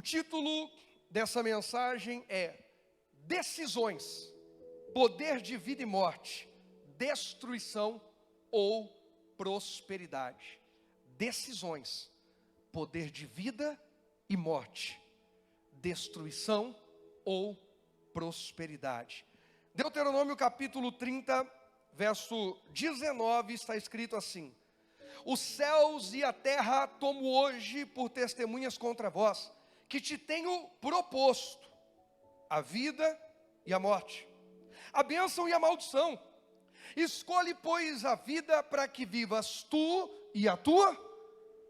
O título dessa mensagem é Decisões, Poder de Vida e Morte, Destruição ou Prosperidade. Decisões, poder de vida e morte, destruição ou prosperidade. Deuteronômio capítulo 30, verso 19, está escrito assim: os céus e a terra tomo hoje por testemunhas contra vós, que te tenho proposto a vida e a morte, a bênção e a maldição. Escolhe, pois, a vida para que vivas tu e a tua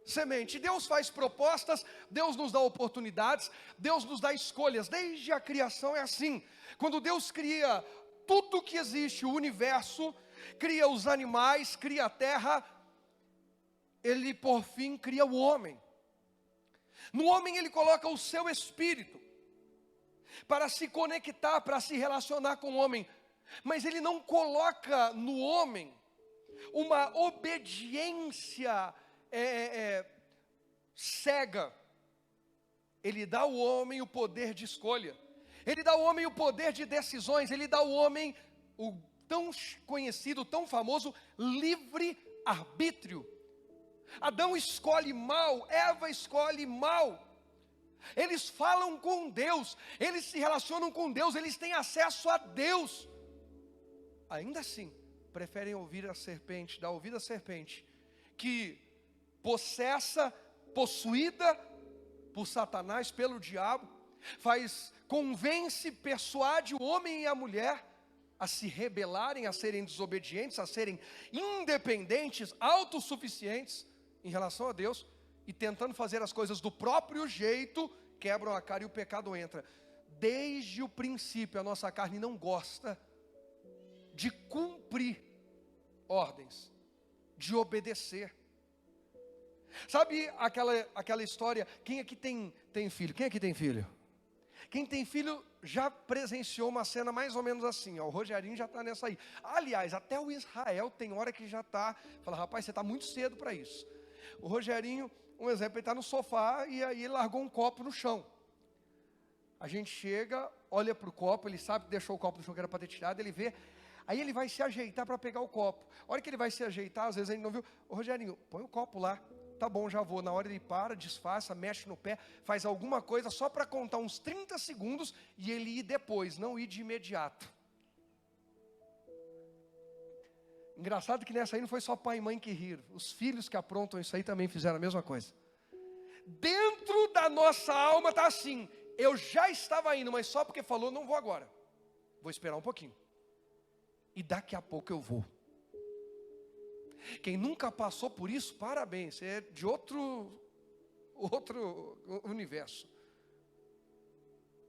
semente. Deus faz propostas, Deus nos dá oportunidades, Deus nos dá escolhas. Desde a criação é assim. Quando Deus cria tudo que existe, o universo, cria os animais, cria a terra, Ele por fim cria o homem. No homem Ele coloca o seu espírito para se conectar, para se relacionar com o homem. Mas Ele não coloca no homem uma obediência cega. Ele dá ao homem o poder de escolha. Ele dá ao homem o poder de decisões. Ele dá ao homem o tão conhecido, tão famoso livre-arbítrio. Adão escolhe mal, Eva escolhe mal. Eles falam com Deus, eles se relacionam com Deus, eles têm acesso a Deus. Ainda assim, preferem ouvir a serpente, dar ouvido à serpente, que possuída por Satanás, pelo diabo, convence, persuade o homem e a mulher a se rebelarem, a serem desobedientes, a serem independentes, autossuficientes em relação a Deus, e tentando fazer as coisas do próprio jeito, quebram a cara e o pecado entra. Desde o princípio, a nossa carne não gosta de cumprir ordens, de obedecer. Sabe aquela história? Quem aqui tem filho? Quem aqui tem filho? Quem tem filho já presenciou uma cena mais ou menos assim, ó, o Rogerinho já está nessa aí. Aliás, até o Israel tem hora que já está, fala, rapaz, você está muito cedo para isso. O Rogerinho, um exemplo, ele está no sofá e aí ele largou um copo no chão. A gente chega, olha para o copo, ele sabe que deixou o copo no chão que era para ter tirado, ele vê, aí ele vai se ajeitar para pegar o copo. A hora que ele vai se ajeitar, às vezes ele não viu, ô Rogerinho, põe o copo lá. Tá bom, já vou. Na hora ele para, disfarça, mexe no pé, faz alguma coisa só para contar uns 30 segundos e ele ir depois, não ir de imediato. Engraçado que nessa aí não foi só pai e mãe que riram. Os filhos que aprontam isso aí também fizeram a mesma coisa. Dentro da nossa alma está assim, eu já estava indo, mas só porque falou, não vou agora. Vou esperar um pouquinho. E daqui a pouco eu vou. Quem nunca passou por isso, parabéns, você é de outro universo.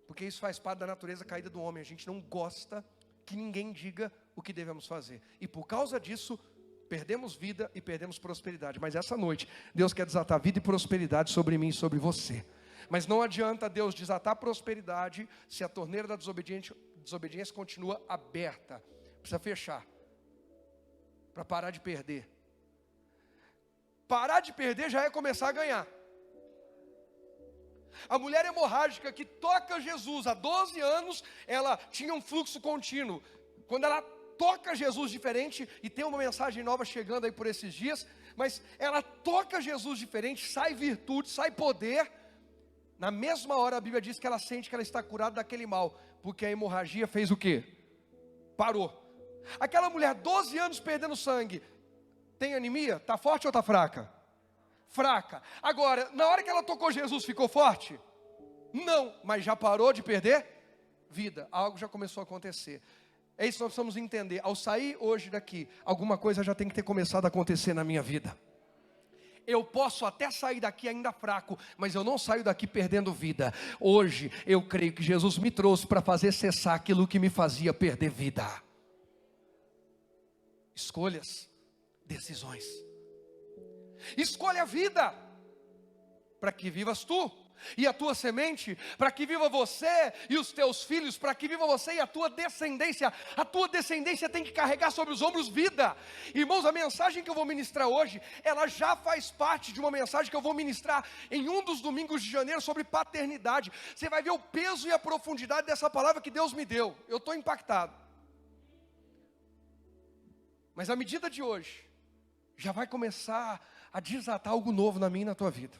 Porque isso faz parte da natureza caída do homem. A gente não gosta que ninguém diga o que devemos fazer. E por causa disso, perdemos vida e perdemos prosperidade. Mas essa noite, Deus quer desatar vida e prosperidade sobre mim e sobre você. Mas não adianta Deus desatar prosperidade se a torneira da desobediência continua aberta. Precisa fechar. Para parar de perder. Parar de perder já é começar a ganhar. A mulher hemorrágica que toca Jesus há 12 anos, ela tinha um fluxo contínuo. Quando ela toca Jesus diferente, e tem uma mensagem nova chegando aí por esses dias, mas ela toca Jesus diferente, sai virtude, sai poder. Na mesma hora a Bíblia diz que ela sente que ela está curada daquele mal, porque a hemorragia fez o quê? Parou. Aquela mulher, 12 anos perdendo sangue, tem anemia? Está forte ou está fraca? Fraca. Agora, na hora que ela tocou Jesus, ficou forte? Não, mas já parou de perder vida. Algo já começou a acontecer. É isso que nós precisamos entender. Ao sair hoje daqui, alguma coisa já tem que ter começado a acontecer na minha vida. Eu posso até sair daqui ainda fraco, mas eu não saio daqui perdendo vida. Hoje, eu creio que Jesus me trouxe para fazer cessar aquilo que me fazia perder vida. Escolhas, decisões. Escolha a vida para que vivas tu. e a tua semente, para que viva você e os teus filhos, para que viva você e a tua descendência. A tua descendência tem que carregar sobre os ombros vida. Irmãos, a mensagem que eu vou ministrar hoje, ela já faz parte de uma mensagem que eu vou ministrar em um dos domingos de janeiro sobre paternidade. Você vai ver o peso e a profundidade dessa palavra que Deus me deu. Eu estou impactado. Mas a medida de hoje já vai começar a desatar algo novo na minha e na tua vida.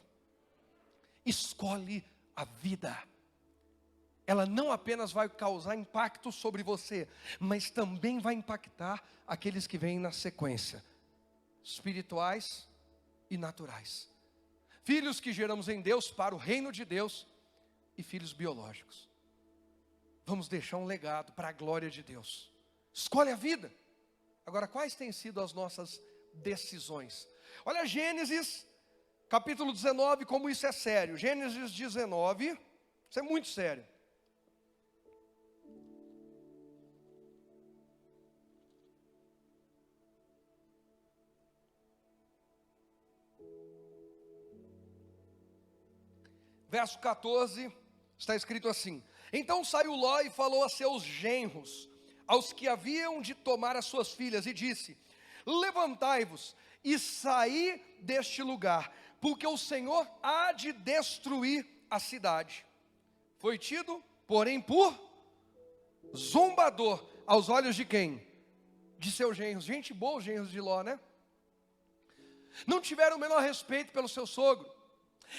Escolhe a vida. Ela não apenas vai causar impacto sobre você, mas também vai impactar aqueles que vêm na sequência, espirituais e naturais. Filhos que geramos em Deus para o reino de Deus e filhos biológicos. Vamos deixar um legado para a glória de Deus. Escolhe a vida. Agora, quais têm sido as nossas decisões? Olha Gênesis capítulo 19, como isso é sério. Gênesis 19, isso é muito sério. Verso 14, está escrito assim: Então saiu Ló e falou a seus genros, aos que haviam de tomar as suas filhas, e disse: Levantai-vos e saí deste lugar, porque o Senhor há de destruir a cidade. Foi tido, porém, por zombador aos olhos de quem? De seus genros. Gente boa, os genros de Ló, né? Não tiveram o menor respeito pelo seu sogro,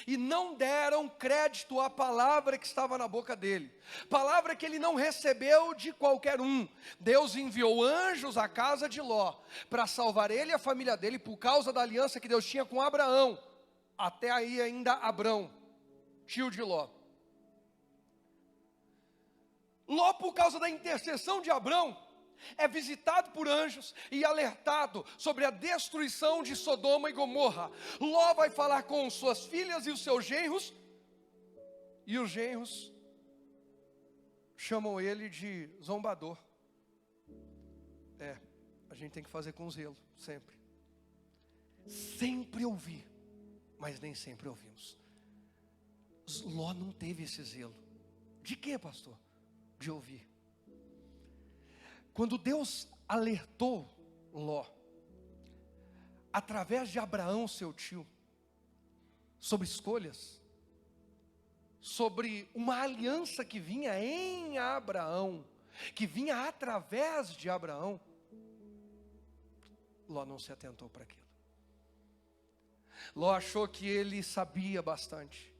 e não deram crédito à palavra que estava na boca dele, palavra que ele não recebeu de qualquer um. Deus enviou anjos à casa de Ló, para salvar ele e a família dele, por causa da aliança que Deus tinha com Abraão. Até aí ainda Abrão, tio de Ló. Ló, por causa da intercessão de Abrão, é visitado por anjos e alertado sobre a destruição de Sodoma e Gomorra. Ló vai falar com suas filhas e os seus genros, e os genros chamam ele de zombador. A gente tem que fazer com zelo, sempre. Sempre ouvir, mas nem sempre ouvimos. Ló não teve esse zelo. De quê, pastor? De ouvir. Quando Deus alertou Ló, através de Abraão, seu tio, sobre escolhas, sobre uma aliança que vinha em Abraão, que vinha através de Abraão, Ló não se atentou para aquilo. Ló achou que ele sabia bastante.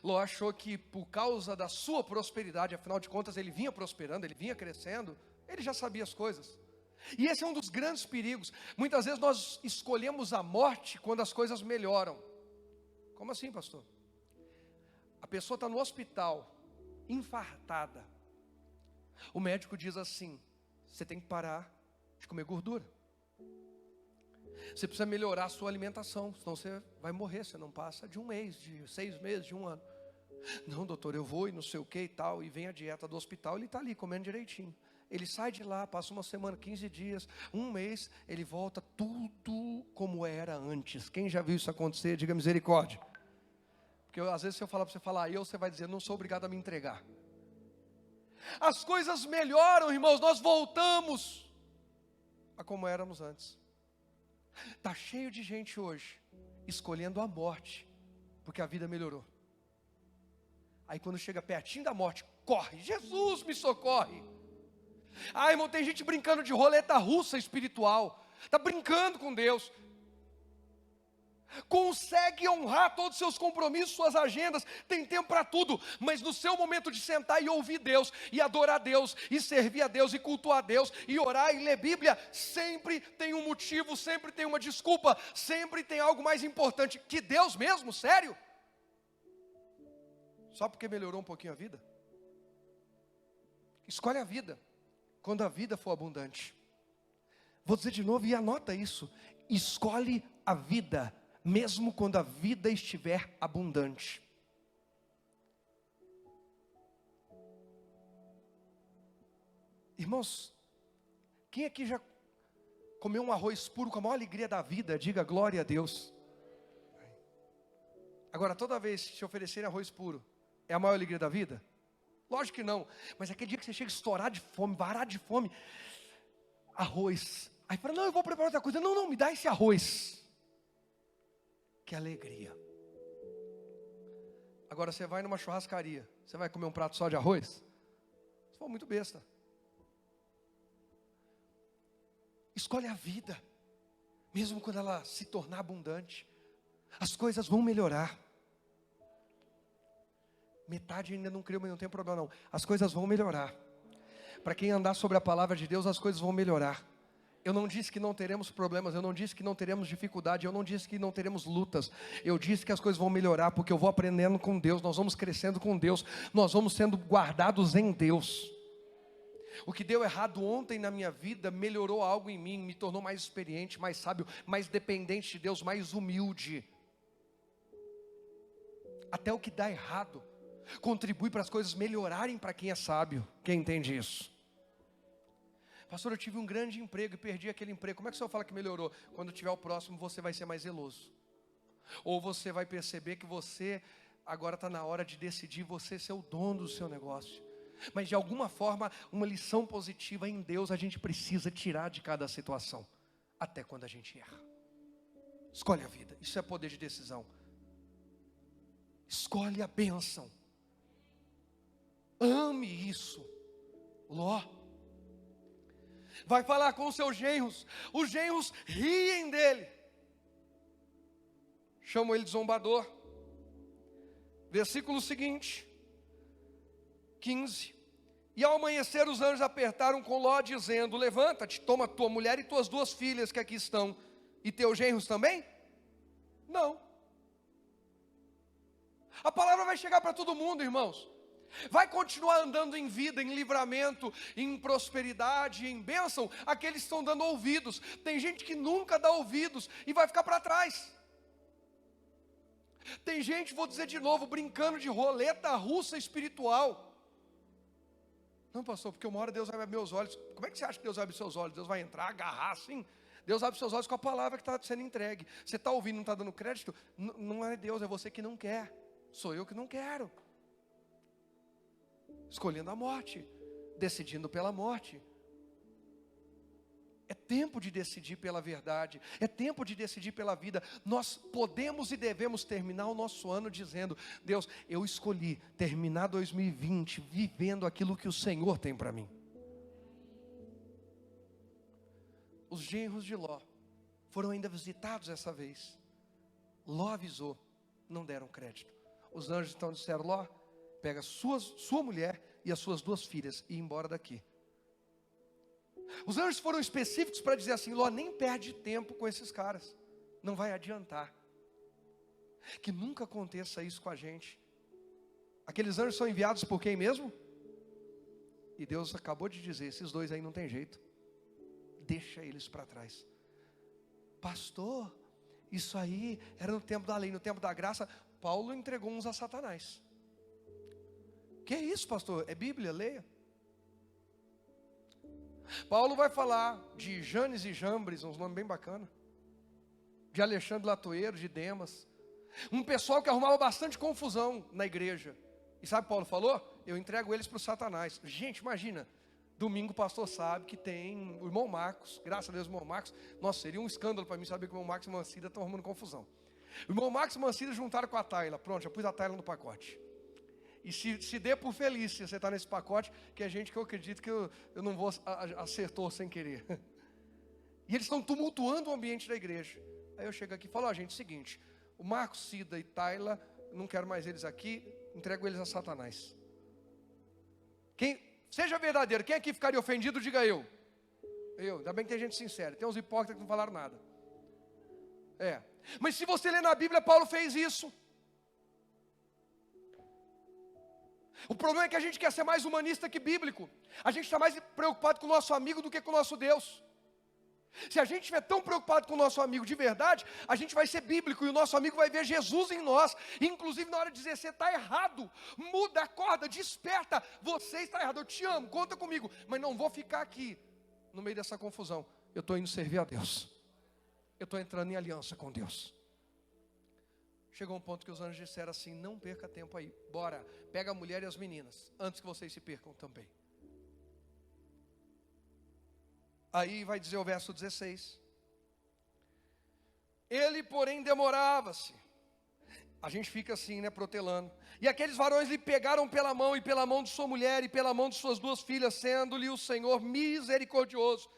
Ló achou que por causa da sua prosperidade, afinal de contas ele vinha prosperando, ele vinha crescendo, ele já sabia as coisas. E esse é um dos grandes perigos. Muitas vezes nós escolhemos a morte quando as coisas melhoram. Como assim, pastor? A pessoa está no hospital, infartada. O médico diz assim: você tem que parar de comer gordura. Você precisa melhorar a sua alimentação, senão você vai morrer. Você não passa de um mês, de 6 meses, de um ano. Não, doutor, eu vou e não sei o que e tal. E vem a dieta do hospital, ele está ali comendo direitinho. Ele sai de lá, passa uma semana, 15 dias, um mês, ele volta tudo como era antes. Quem já viu isso acontecer, diga misericórdia. Porque às vezes se eu falar para você falar, aí você vai dizer, não sou obrigado a me entregar. As coisas melhoram, irmãos, nós voltamos a como éramos antes. Está cheio de gente hoje escolhendo a morte, porque a vida melhorou. Aí quando chega pertinho da morte, corre, Jesus me socorre. Ah, irmão, tem gente brincando de roleta russa espiritual, está brincando com Deus. Consegue honrar todos os seus compromissos, suas agendas, tem tempo para tudo, mas no seu momento de sentar e ouvir Deus, e adorar Deus, e servir a Deus, e cultuar a Deus, e orar e ler Bíblia, sempre tem um motivo, sempre tem uma desculpa, sempre tem algo mais importante que Deus mesmo, sério? Só porque melhorou um pouquinho a vida? Escolhe a vida, quando a vida for abundante. Vou dizer de novo e anota isso: escolhe a vida, mesmo quando a vida estiver abundante. Irmãos, quem aqui já comeu um arroz puro com a maior alegria da vida? Diga glória a Deus. Agora, toda vez que te oferecerem arroz puro, é a maior alegria da vida? Lógico que não. Mas aquele dia que você chega a estourar de fome, varar de fome, arroz. Aí fala, não, eu vou preparar outra coisa. Não, não, me dá esse arroz. Que alegria. Agora você vai numa churrascaria, você vai comer um prato só de arroz? Você for muito besta. Escolhe a vida, mesmo quando ela se tornar abundante. As coisas vão melhorar. Metade ainda não criou, mas não tem problema não. As coisas vão melhorar. Para quem andar sobre a palavra de Deus, as coisas vão melhorar. Eu não disse que não teremos problemas, eu não disse que não teremos dificuldade, eu não disse que não teremos lutas. Eu disse que as coisas vão melhorar, porque eu vou aprendendo com Deus, nós vamos crescendo com Deus, nós vamos sendo guardados em Deus. O que deu errado ontem na minha vida, melhorou algo em mim, me tornou mais experiente, mais sábio, mais dependente de Deus, mais humilde. Até o que dá errado contribui para as coisas melhorarem para quem é sábio. Quem entende isso? Pastor, eu tive um grande emprego e perdi aquele emprego. Como é que o senhor fala que melhorou? Quando tiver o próximo, você vai ser mais zeloso. Ou você vai perceber que você agora está na hora de decidir você ser o dono do seu negócio. Mas de alguma forma, uma lição positiva em Deus a gente precisa tirar de cada situação. Até quando a gente erra. Escolhe a vida. Isso é poder de decisão. Escolhe a bênção. Ame isso. Ló vai falar com os seus genros. Os genros riem dele. Chamam ele de zombador. Versículo seguinte, 15. E ao amanhecer os anjos apertaram com Ló, dizendo: levanta-te, toma tua mulher e tuas 2 filhas que aqui estão. E teus genros também? Não. A palavra vai chegar para todo mundo, irmãos. Vai continuar andando em vida, em livramento, em prosperidade, em bênção, aqueles que estão dando ouvidos. Tem gente que nunca dá ouvidos e vai ficar para trás. Tem gente, vou dizer de novo, brincando de roleta russa espiritual. Não, pastor, porque uma hora Deus vai abrir meus olhos. Como é que você acha que Deus vai abrir seus olhos? Deus vai entrar, agarrar assim? Deus abre seus olhos com a palavra que está sendo entregue. Você está ouvindo, não está dando crédito? Não é Deus, é você que não quer. Sou eu que não quero. Escolhendo a morte, decidindo pela morte. É tempo de decidir pela verdade, é tempo de decidir pela vida. Nós podemos e devemos terminar o nosso ano dizendo: Deus, eu escolhi terminar 2020 vivendo aquilo que o Senhor tem para mim. Os genros de Ló foram ainda visitados essa vez. Ló avisou, não deram crédito. Os anjos então disseram: Ló, pega sua mulher e as suas 2 filhas e ir embora daqui. Os anjos foram específicos para dizer assim: Ló, nem perde tempo com esses caras, não vai adiantar. Que nunca aconteça isso com a gente. Aqueles anjos são enviados por quem mesmo? E Deus acabou de dizer: esses 2 aí não tem jeito, deixa eles para trás. Pastor, isso aí era no tempo da lei, no tempo da graça. Paulo entregou uns a Satanás. Que é isso, pastor? É Bíblia, leia. Paulo vai falar de Janes e Jambres, uns nomes bem bacanas, de Alexandre Latoeiro, de Demas, um pessoal que arrumava bastante confusão na igreja. E sabe o que Paulo falou? Eu entrego eles para o Satanás. Gente, imagina, domingo o pastor sabe que tem o irmão Marcos, graças a Deus o irmão Marcos. Nossa, seria um escândalo para mim saber que o irmão Marcos e Mancida estão arrumando confusão. O irmão Marcos e Mancida juntaram com a Tayla. Pronto, já pus a Tayla no pacote. E se dê por feliz se você está nesse pacote, que é gente que eu acredito que eu não vou acertou sem querer. E eles estão tumultuando o ambiente da igreja. Aí eu chego aqui e falo: gente, seguinte, o Marcos, Cida e Tayla, não quero mais eles aqui, entrego eles a Satanás. Seja verdadeiro, quem aqui ficaria ofendido, diga eu. Ainda bem que tem gente sincera, tem uns hipócritas que não falaram nada. Mas se você ler na Bíblia, Paulo fez isso. O problema é que a gente quer ser mais humanista que bíblico. A gente está mais preocupado com o nosso amigo do que com o nosso Deus. Se a gente estiver tão preocupado com o nosso amigo de verdade, a gente vai ser bíblico e o nosso amigo vai ver Jesus em nós. Inclusive na hora de dizer: você está errado, muda, acorda, desperta, você está errado, eu te amo, conta comigo. Mas não vou ficar aqui no meio dessa confusão. Eu estou indo servir a Deus. Eu estou entrando em aliança com Deus. Chegou um ponto que os anjos disseram assim: não perca tempo aí, bora, pega a mulher e as meninas, antes que vocês se percam também. Aí vai dizer o verso 16: ele porém demorava-se. A gente fica assim, né, protelando. E aqueles varões lhe pegaram pela mão, e pela mão de sua mulher, e pela mão de suas duas filhas, sendo-lhe o Senhor misericordioso,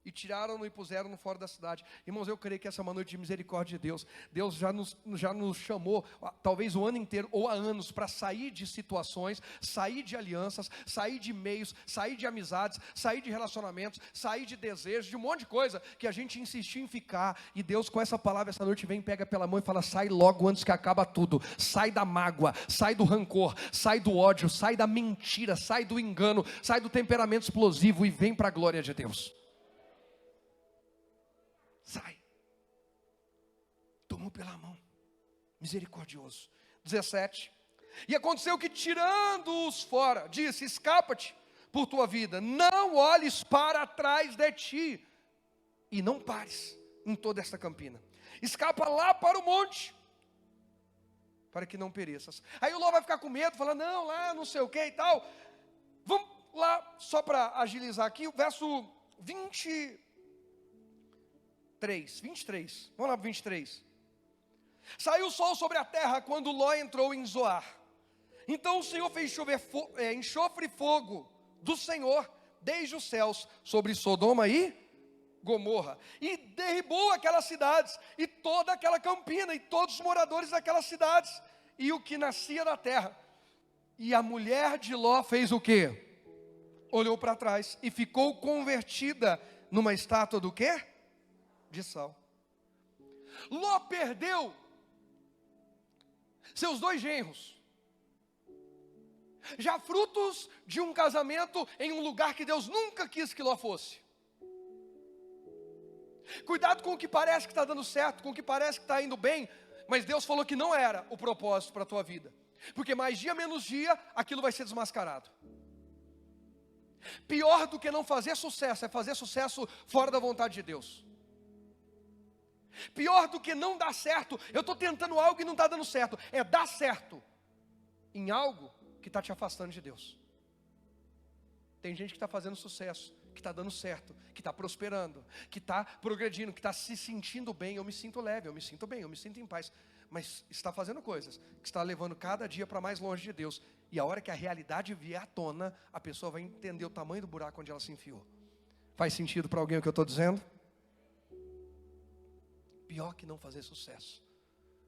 e tiraram-no e puseram-no fora da cidade. Irmãos, eu creio que essa é uma noite de misericórdia de Deus. Deus já nos chamou, talvez o ano inteiro, ou há anos, para sair de situações, sair de alianças, sair de meios, sair de amizades, sair de relacionamentos, sair de desejos, de um monte de coisa, que a gente insistiu em ficar. E Deus com essa palavra essa noite vem, pega pela mão e fala: sai logo antes que acaba tudo. Sai da mágoa, sai do rancor, sai do ódio, sai da mentira, sai do engano, sai do temperamento explosivo e vem para a glória de Deus. Sai. Tomou pela mão, misericordioso. 17. E aconteceu que, tirando-os fora, disse: escapa-te por tua vida, não olhes para trás de ti, e não pares em toda esta campina. Escapa lá para o monte, para que não pereças. Aí o Ló vai ficar com medo, fala: não, lá não sei o que e tal. Vamos lá, só para agilizar aqui, o verso 23. Vamos lá para 23. Saiu o sol sobre a terra quando Ló entrou em Zoar. Então o Senhor fez chover enxofre e fogo do Senhor desde os céus sobre Sodoma e Gomorra, e derribou aquelas cidades e toda aquela campina e todos os moradores daquelas cidades e o que nascia da terra. E a mulher de Ló fez o quê? Olhou para trás e ficou convertida numa estátua do quê? De sal. Ló perdeu seus 2 genros, já frutos de um casamento em um lugar que Deus nunca quis que Ló fosse. Cuidado com o que parece que está dando certo, com o que parece que está indo bem, mas Deus falou que não era o propósito para a tua vida, porque mais dia menos dia aquilo vai ser desmascarado. Pior do que não fazer sucesso é fazer sucesso fora da vontade de Deus. Pior do que não dar certo, eu estou tentando algo e não está dando certo, é dar certo em algo que está te afastando de Deus. Tem gente que está fazendo sucesso, que está dando certo, que está prosperando, que está progredindo, que está se sentindo bem. Eu me sinto leve, eu me sinto bem, eu me sinto em paz, mas está fazendo coisas que está levando cada dia para mais longe de Deus. E a hora que a realidade vier à tona, a pessoa vai entender o tamanho do buraco onde ela se enfiou. Faz sentido para alguém o que eu estou dizendo? Pior que não fazer sucesso,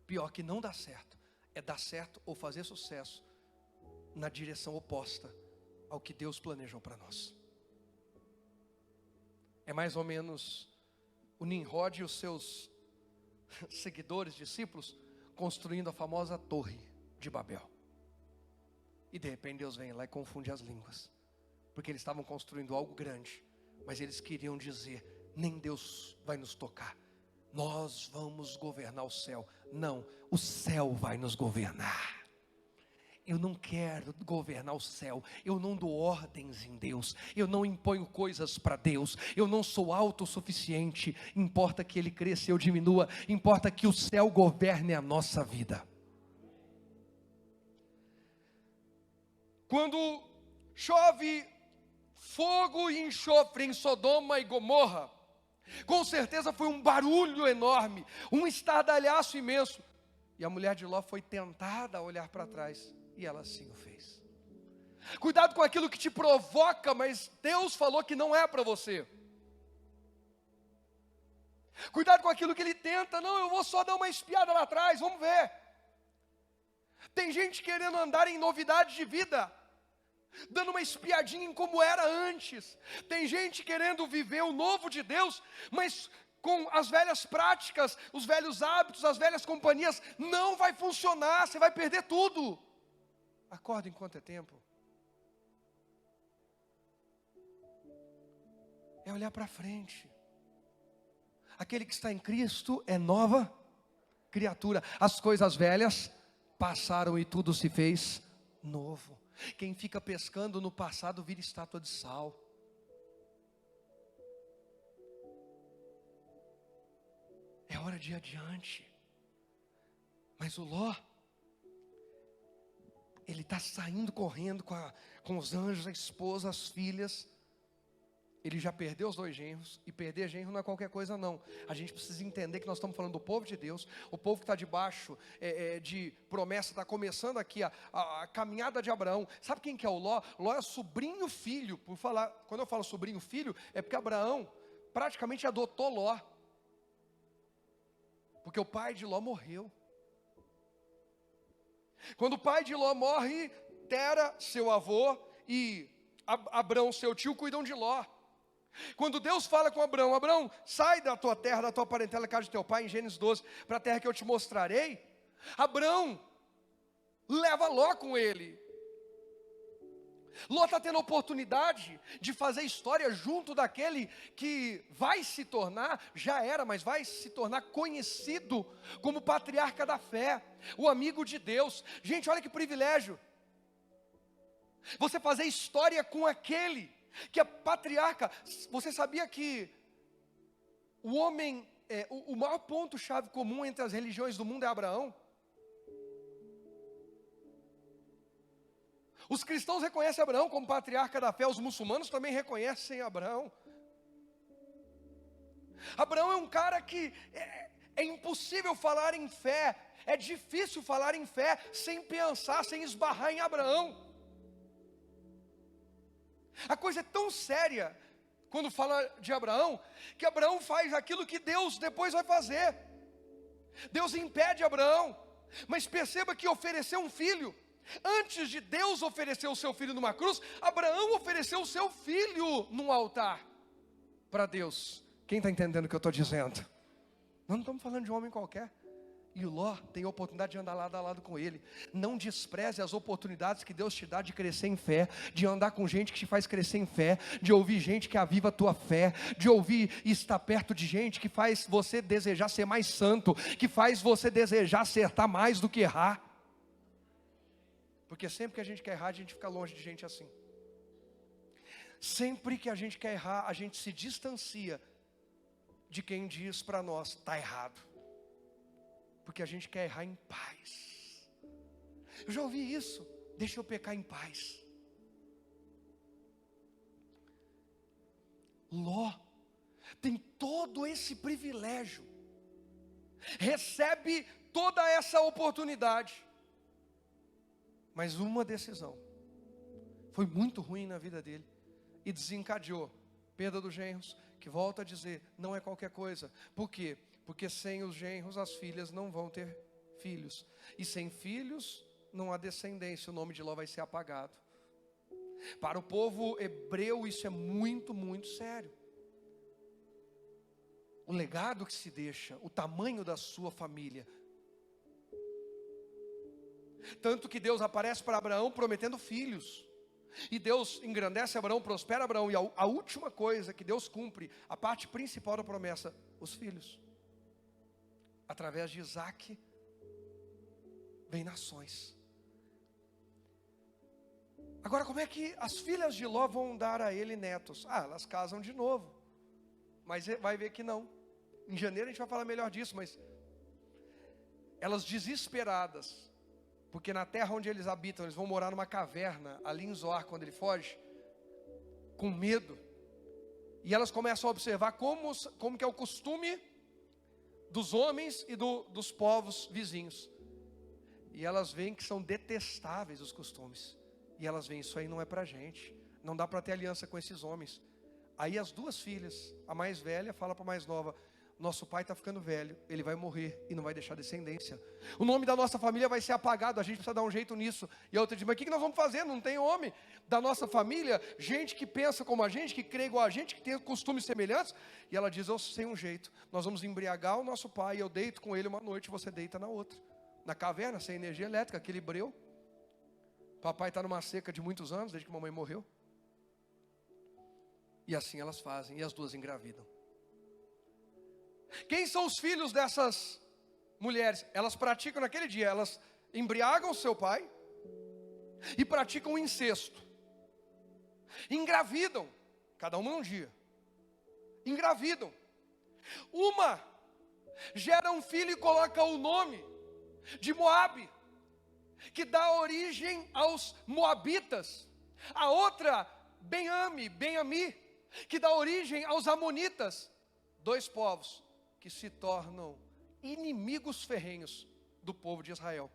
pior que não dar certo, é dar certo ou fazer sucesso na direção oposta ao que Deus planejou para nós. É mais ou menos o Nimrod e os seus seguidores, discípulos, construindo a famosa torre de Babel. E de repente Deus vem lá e confunde as línguas, porque eles estavam construindo algo grande, mas eles queriam dizer: nem Deus vai nos tocar, nós vamos governar o céu. Não, o céu vai nos governar. Eu não quero governar o céu, eu não dou ordens em Deus, eu não imponho coisas para Deus, eu não sou autossuficiente. Importa que Ele cresça e eu diminua, importa que o céu governe a nossa vida. Quando chove fogo e enxofre em Sodoma e Gomorra, com certeza foi um barulho enorme, um estardalhaço imenso, e a mulher de Ló foi tentada a olhar para trás, e ela assim o fez. Cuidado com aquilo que te provoca, mas Deus falou que não é para você. Cuidado com aquilo que Ele tenta: não, eu vou só dar uma espiada lá atrás, vamos ver. Tem gente querendo andar em novidade de vida, dando uma espiadinha em como era antes. Tem gente querendo viver o novo de Deus, mas com as velhas práticas, os velhos hábitos, as velhas companhias. Não vai funcionar, você vai perder tudo. Acorda enquanto é tempo. É olhar para frente. Aquele que está em Cristo é nova criatura. As coisas velhas passaram e tudo se fez novo. Quem fica pescando no passado vira estátua de sal. É hora de ir adiante. Mas o Ló, ele está saindo correndo com os anjos, a esposa, as filhas. Ele já perdeu os 2 genros, e perder genro não é qualquer coisa não. A gente precisa entender que nós estamos falando do povo de Deus, o povo que está debaixo de promessa, está começando aqui a caminhada de Abraão. Sabe quem que é o Ló? Ló é sobrinho filho, quando eu falo sobrinho filho, é porque Abraão praticamente adotou Ló, porque o pai de Ló morreu. Quando o pai de Ló morre, Tera, seu avô, e Abrão, seu tio, cuidam de Ló. Quando Deus fala com Abrão, Abrão, sai da tua terra, da tua parentela, casa de teu pai, em Gênesis 12, para a terra que eu te mostrarei. Abrão leva Ló com ele. Ló está tendo a oportunidade de fazer história junto daquele que vai se tornar, já era, mas vai se tornar conhecido como patriarca da fé, o amigo de Deus. Gente, olha que privilégio, você fazer história com aquele que é patriarca. Você sabia que o homem, o maior ponto-chave comum entre as religiões do mundo é Abraão? Os cristãos reconhecem Abraão como patriarca da fé, os muçulmanos também reconhecem Abraão. Abraão é um cara que é impossível falar em fé, é difícil falar em fé sem pensar, sem esbarrar em Abraão. A coisa é tão séria, quando fala de Abraão, que Abraão faz aquilo que Deus depois vai fazer. Deus impede Abraão, mas perceba que ofereceu um filho. Antes de Deus oferecer o seu filho numa cruz, Abraão ofereceu o seu filho num altar para Deus. Quem está entendendo o que eu estou dizendo? Nós não estamos falando de um homem qualquer. E o Ló tem a oportunidade de andar lado a lado com ele. Não despreze as oportunidades que Deus te dá de crescer em fé, de andar com gente que te faz crescer em fé, de ouvir gente que aviva a tua fé, de ouvir e estar perto de gente que faz você desejar ser mais santo, que faz você desejar acertar mais do que errar. Porque sempre que a gente quer errar, a gente fica longe de gente assim. Sempre que a gente quer errar, a gente se distancia de quem diz para nós, está errado. Porque a gente quer errar em paz. Eu já ouvi isso, deixa eu pecar em paz. Ló tem todo esse privilégio, recebe toda essa oportunidade, mas uma decisão foi muito ruim na vida dele e desencadeou perda dos genros, que volta a dizer, não é qualquer coisa. Por quê? Porque sem os genros as filhas não vão ter filhos, e sem filhos não há descendência, o nome de Ló vai ser apagado. Para o povo hebreu isso é muito, muito sério. O legado que se deixa, o tamanho da sua família. Tanto que Deus aparece para Abraão prometendo filhos. E Deus engrandece Abraão, prospera Abraão. E a última coisa que Deus cumpre, a parte principal da promessa, os filhos. Através de Isaac, vem nações. Agora, como é que as filhas de Ló vão dar a ele netos? Elas casam de novo. Mas vai ver que não. Em janeiro a gente vai falar melhor disso, mas elas desesperadas, porque na terra onde eles habitam, eles vão morar numa caverna, ali em Zoar, quando ele foge, com medo. E elas começam a observar como que é o costume dos homens e dos povos vizinhos. E elas veem que são detestáveis os costumes. E elas veem, isso aí não é pra gente, não dá para ter aliança com esses homens. Aí as duas filhas, a mais velha fala para a mais nova, nosso pai está ficando velho, ele vai morrer e não vai deixar descendência. O nome da nossa família vai ser apagado, a gente precisa dar um jeito nisso. E a outra diz, mas o que nós vamos fazer? Não tem homem da nossa família, gente que pensa como a gente, que crê igual a gente, que tem costumes semelhantes. E ela diz, eu sei um jeito, nós vamos embriagar o nosso pai, eu deito com ele uma noite, você deita na outra. Na caverna, sem energia elétrica, aquele breu. Papai está numa seca de muitos anos, desde que mamãe morreu. E assim elas fazem, e as duas engravidam. Quem são os filhos dessas mulheres? Elas praticam naquele dia, elas embriagam seu pai e praticam o incesto. Engravidam, cada uma num dia. Engravidam. Uma gera um filho e coloca o nome de Moabe, que dá origem aos moabitas. A outra, Ben-Ami, que dá origem aos amonitas. Dois povos que se tornam inimigos ferrenhos do povo de Israel,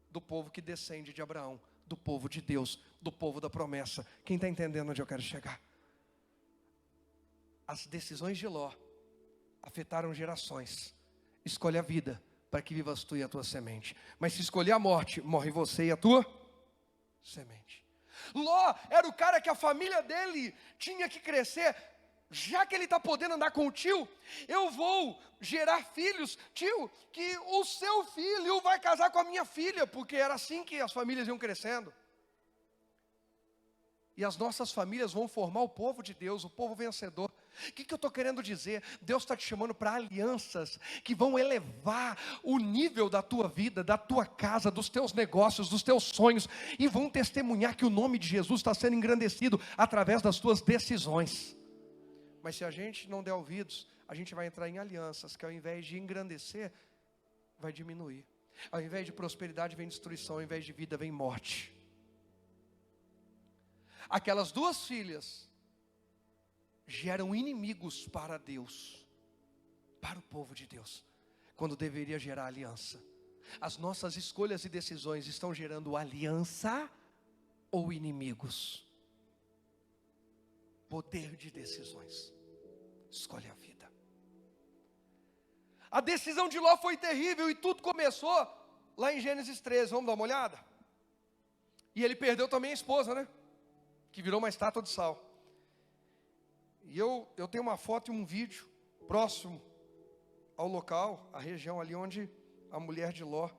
do povo que descende de Abraão, do povo de Deus, do povo da promessa. Quem está entendendo onde eu quero chegar? As decisões de Ló afetaram gerações. Escolhe a vida para que vivas tu e a tua semente. Mas se escolher a morte, morre você e a tua semente. Ló era o cara que a família dele tinha que crescer. Já que ele está podendo andar com o tio, eu vou gerar filhos. Tio, que o seu filho vai casar com a minha filha, porque era assim que as famílias iam crescendo. E as nossas famílias vão formar o povo de Deus, o povo vencedor. O que eu estou querendo dizer? Deus está te chamando para alianças que vão elevar o nível da tua vida, da tua casa, dos teus negócios, dos teus sonhos, e vão testemunhar que o nome de Jesus está sendo engrandecido através das tuas decisões. Mas se a gente não der ouvidos, a gente vai entrar em alianças que ao invés de engrandecer, vai diminuir. Ao invés de prosperidade vem destruição, ao invés de vida vem morte. Aquelas duas filhas geram inimigos para Deus, para o povo de Deus, quando deveria gerar aliança. As nossas escolhas e decisões estão gerando aliança ou inimigos? Poder de decisões. Escolhe a vida. A decisão de Ló foi terrível e tudo começou lá em Gênesis 13. Vamos dar uma olhada? E ele perdeu também a esposa, né? Que virou uma estátua de sal. E eu tenho uma foto e um vídeo próximo ao local, a região ali onde a mulher de Ló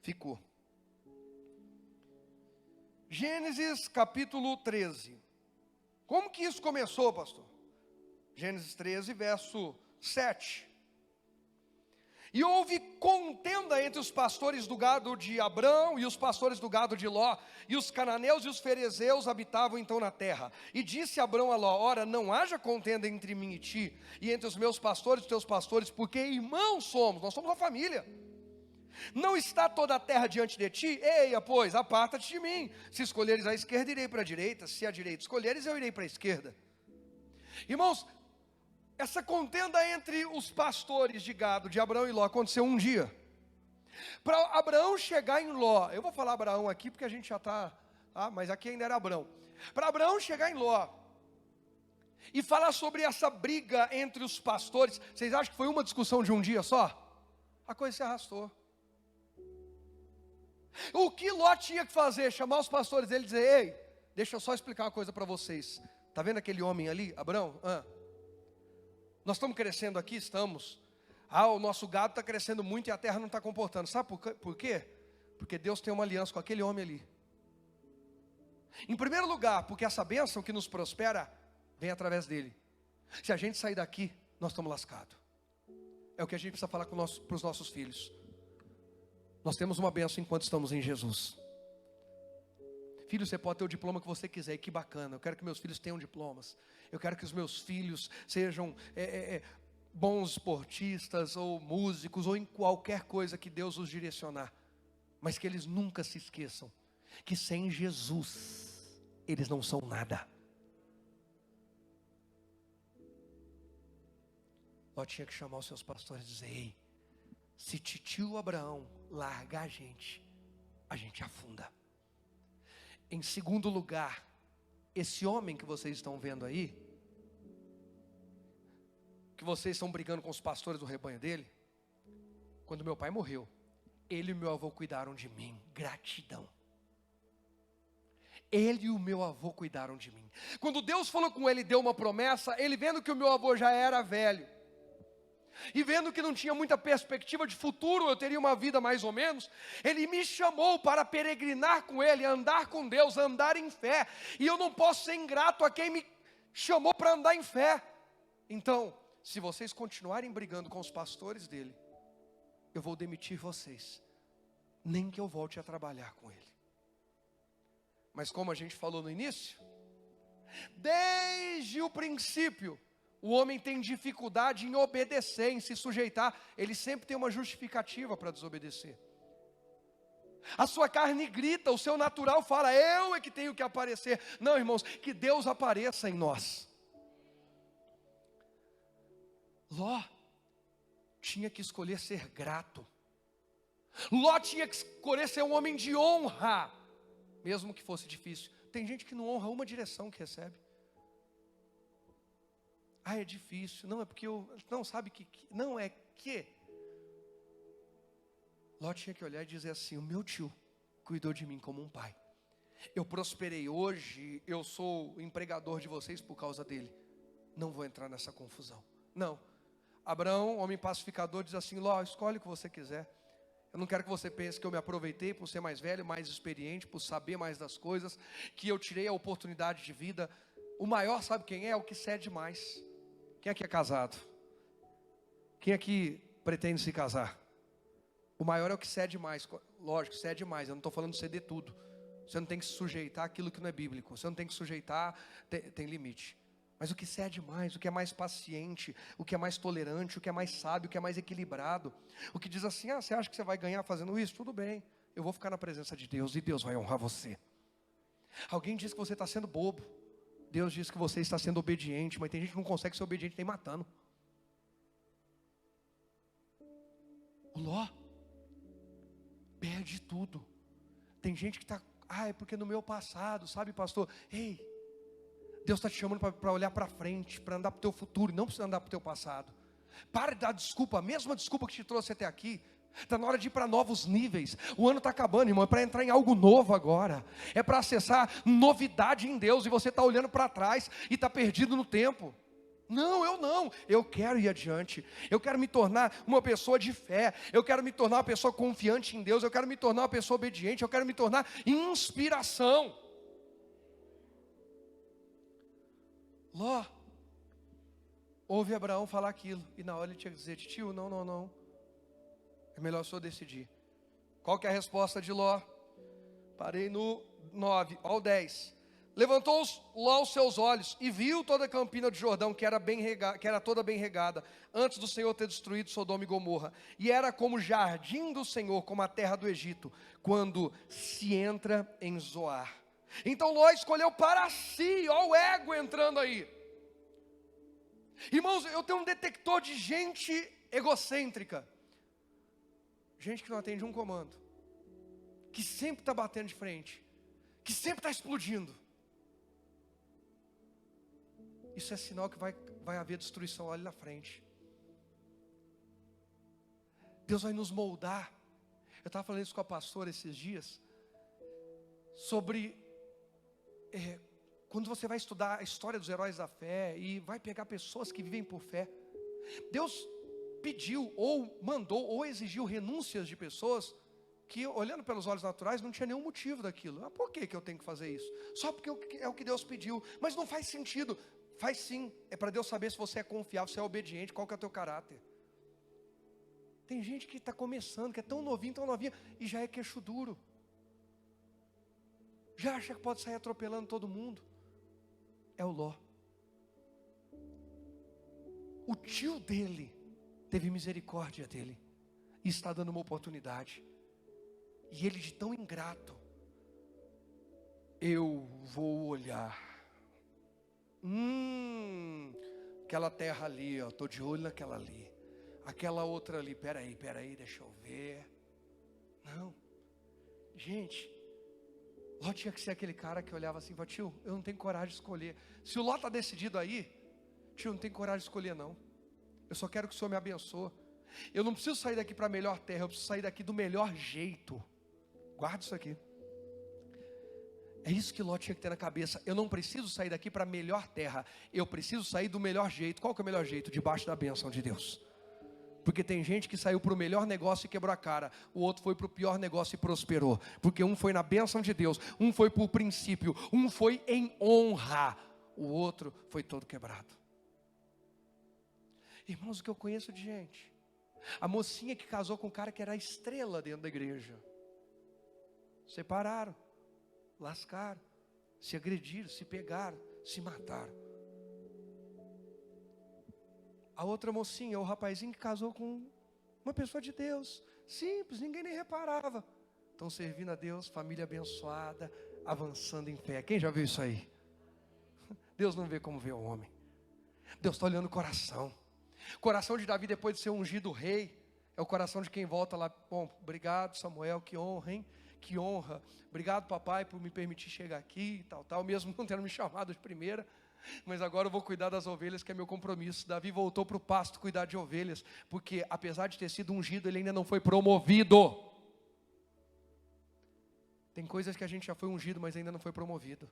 ficou. Gênesis capítulo 13. Como que isso começou, pastor? Gênesis 13, verso 7. E houve contenda entre os pastores do gado de Abrão e os pastores do gado de Ló. E os cananeus e os ferezeus habitavam então na terra. E disse Abrão a Ló: ora, não haja contenda entre mim e ti, e entre os meus pastores e os teus pastores, porque irmãos somos, nós somos uma família. Não está toda a terra diante de ti? Eia, pois, aparta-te de mim. Se escolheres a esquerda, irei para a direita. Se a direita escolheres, eu irei para a esquerda. Irmãos, essa contenda entre os pastores de gado de Abraão e Ló aconteceu um dia. Para Abraão chegar em Ló, eu vou falar Abraão aqui porque a gente já está, mas aqui ainda era Abraão. Para Abraão chegar em Ló e falar sobre essa briga entre os pastores, vocês acham que foi uma discussão de um dia só? A coisa se arrastou. O que Ló tinha que fazer? Chamar os pastores dele e dizer: ei, deixa eu só explicar uma coisa para vocês. Está vendo aquele homem ali, Abraão? Nós estamos crescendo aqui, estamos. O nosso gado está crescendo muito e a terra não está comportando. Sabe por quê? Porque Deus tem uma aliança com aquele homem ali. Em primeiro lugar, porque essa bênção que nos prospera vem através dele. Se a gente sair daqui, nós estamos lascados. É o que a gente precisa falar para os nossos filhos. Nós temos uma bênção enquanto estamos em Jesus. Filho, você pode ter o diploma que você quiser, e que bacana. Eu quero que meus filhos tenham diplomas. Eu quero que os meus filhos sejam bons esportistas, ou músicos, ou em qualquer coisa que Deus os direcionar. Mas que eles nunca se esqueçam que sem Jesus, eles não são nada. Ló tinha que chamar os seus pastores e dizer: ei, se titio Abraão largar a gente afunda. Em segundo lugar, esse homem que vocês estão vendo aí, que vocês estão brigando com os pastores do rebanho dele, quando meu pai morreu, ele e meu avô cuidaram de mim. Gratidão. Ele e o meu avô cuidaram de mim. Quando Deus falou com ele, deu uma promessa, ele vendo que o meu avô já era velho, e vendo que não tinha muita perspectiva de futuro, eu teria uma vida mais ou menos, ele me chamou para peregrinar com ele, andar com Deus, andar em fé. E eu não posso ser ingrato a quem me chamou para andar em fé. Então, se vocês continuarem brigando com os pastores dele, eu vou demitir vocês, nem que eu volte a trabalhar com ele. Mas como a gente falou no início, desde o princípio, O homem tem dificuldade em obedecer, em se sujeitar. Ele sempre tem uma justificativa para desobedecer. A sua carne grita, o seu natural fala, eu é que tenho que aparecer. Não, irmãos, que Deus apareça em nós. Ló tinha que escolher ser grato. Ló tinha que escolher ser um homem de honra, mesmo que fosse difícil. Tem gente que não honra uma direção que recebe. Ah, é difícil. Não, é porque eu... Não, sabe que... Não, é que... Ló tinha que olhar e dizer assim, o meu tio cuidou de mim como um pai. Eu prosperei hoje, eu sou o empregador de vocês por causa dele. Não vou entrar nessa confusão. Não. Abraão, homem pacificador, diz assim, Ló, escolhe o que você quiser. Eu não quero que você pense que eu me aproveitei por ser mais velho, mais experiente, por saber mais das coisas, que eu tirei a oportunidade de vida. O maior, sabe quem é? É o que cede mais. Quem aqui é casado? Quem aqui pretende se casar? O maior é o que cede mais. Lógico, cede mais. Eu não estou falando de ceder tudo. Você não tem que se sujeitar àquilo que não é bíblico. Você não tem que sujeitar, tem limite. Mas o que cede mais, o que é mais paciente, o que é mais tolerante, o que é mais sábio, o que é mais equilibrado. O que diz assim, você acha que você vai ganhar fazendo isso? Tudo bem, eu vou ficar na presença de Deus e Deus vai honrar você. Alguém diz que você está sendo bobo. Deus diz que você está sendo obediente, mas tem gente que não consegue ser obediente nem matando. O Ló perde tudo. Tem gente que está, é porque no meu passado, sabe, pastor? Ei, Deus está te chamando para olhar para frente, para andar para o teu futuro, não para andar para o teu passado. Para de dar desculpa, a mesma desculpa que te trouxe até aqui. Está na hora de ir para novos níveis. O ano está acabando, irmão, é para entrar em algo novo agora. É para acessar novidade em Deus. E você está olhando para trás e está perdido no tempo. Não, eu quero ir adiante. Eu quero me tornar uma pessoa de fé. Eu quero me tornar uma pessoa confiante em Deus. Eu quero me tornar uma pessoa obediente. Eu quero me tornar inspiração. Ló ouve Abraão falar aquilo. E na hora ele tinha que dizer, tio, não. É melhor só decidir. Qual que é a resposta de Ló? Parei no 9, ao 10. Levantou Ló os seus olhos e viu toda a campina de Jordão, que era toda bem regada, antes do Senhor ter destruído Sodoma e Gomorra. E era como o jardim do Senhor, como a terra do Egito, quando se entra em Zoar. Então Ló escolheu para si, ó o ego entrando aí. Irmãos, eu tenho um detector de gente egocêntrica. Gente que não atende um comando. Que sempre está batendo de frente. Que sempre está explodindo. Isso é sinal que vai haver destruição ali na frente. Deus vai nos moldar. Eu estava falando isso com a pastora esses dias. Sobre quando você vai estudar a história dos heróis da fé. E vai pegar pessoas que vivem por fé. Deus pediu, ou mandou, ou exigiu renúncias de pessoas que, olhando pelos olhos naturais, não tinha nenhum motivo daquilo. Por que eu tenho que fazer isso? Só porque é o que Deus pediu. Mas não faz sentido. Faz sim. É para Deus saber se você é confiável, se é obediente, qual que é o teu caráter. Tem gente que está começando, que é tão novinho, e já é queixo duro. Já acha que pode sair atropelando todo mundo. É o Ló. O tio dele teve misericórdia dele e está dando uma oportunidade. E ele, de tão ingrato, eu vou olhar. Aquela terra ali, estou de olho naquela ali. Aquela outra ali, peraí, deixa eu ver. Não, gente, Ló tinha que ser aquele cara que olhava assim, tio, eu não tenho coragem de escolher. Se o Ló está decidido aí, tio, eu não tenho coragem de escolher não. Eu só quero que o Senhor me abençoe. Eu não preciso sair daqui para a melhor terra, eu preciso sair daqui do melhor jeito. Guarda isso aqui. É isso que Ló tinha que ter na cabeça. Eu não preciso sair daqui para a melhor terra. Eu preciso sair do melhor jeito. Qual que é o melhor jeito? Debaixo da bênção de Deus. Porque tem gente que saiu para o melhor negócio e quebrou a cara. O outro foi para o pior negócio e prosperou. Porque um foi na bênção de Deus. Um foi por princípio. Um foi em honra. O outro foi todo quebrado. Irmãos, o que eu conheço de gente. A mocinha que casou com um cara que era a estrela dentro da igreja. Separaram. Lascaram. Se agrediram, se pegaram, se mataram. A outra mocinha, o rapazinho que casou com uma pessoa de Deus, simples, ninguém nem reparava. Estão servindo a Deus, família abençoada, avançando em fé. Quem já viu isso aí? Deus não vê como vê o homem. Deus está olhando o coração. O coração de Davi, depois de ser ungido rei, é o coração de quem volta lá. Bom, obrigado Samuel, que honra, hein? Que honra. Obrigado papai por me permitir chegar aqui, tal, mesmo não tendo me chamado de primeira. Mas agora eu vou cuidar das ovelhas, que é meu compromisso. Davi voltou para o pasto cuidar de ovelhas, porque apesar de ter sido ungido, ele ainda não foi promovido. Tem coisas que a gente já foi ungido, mas ainda não foi promovido.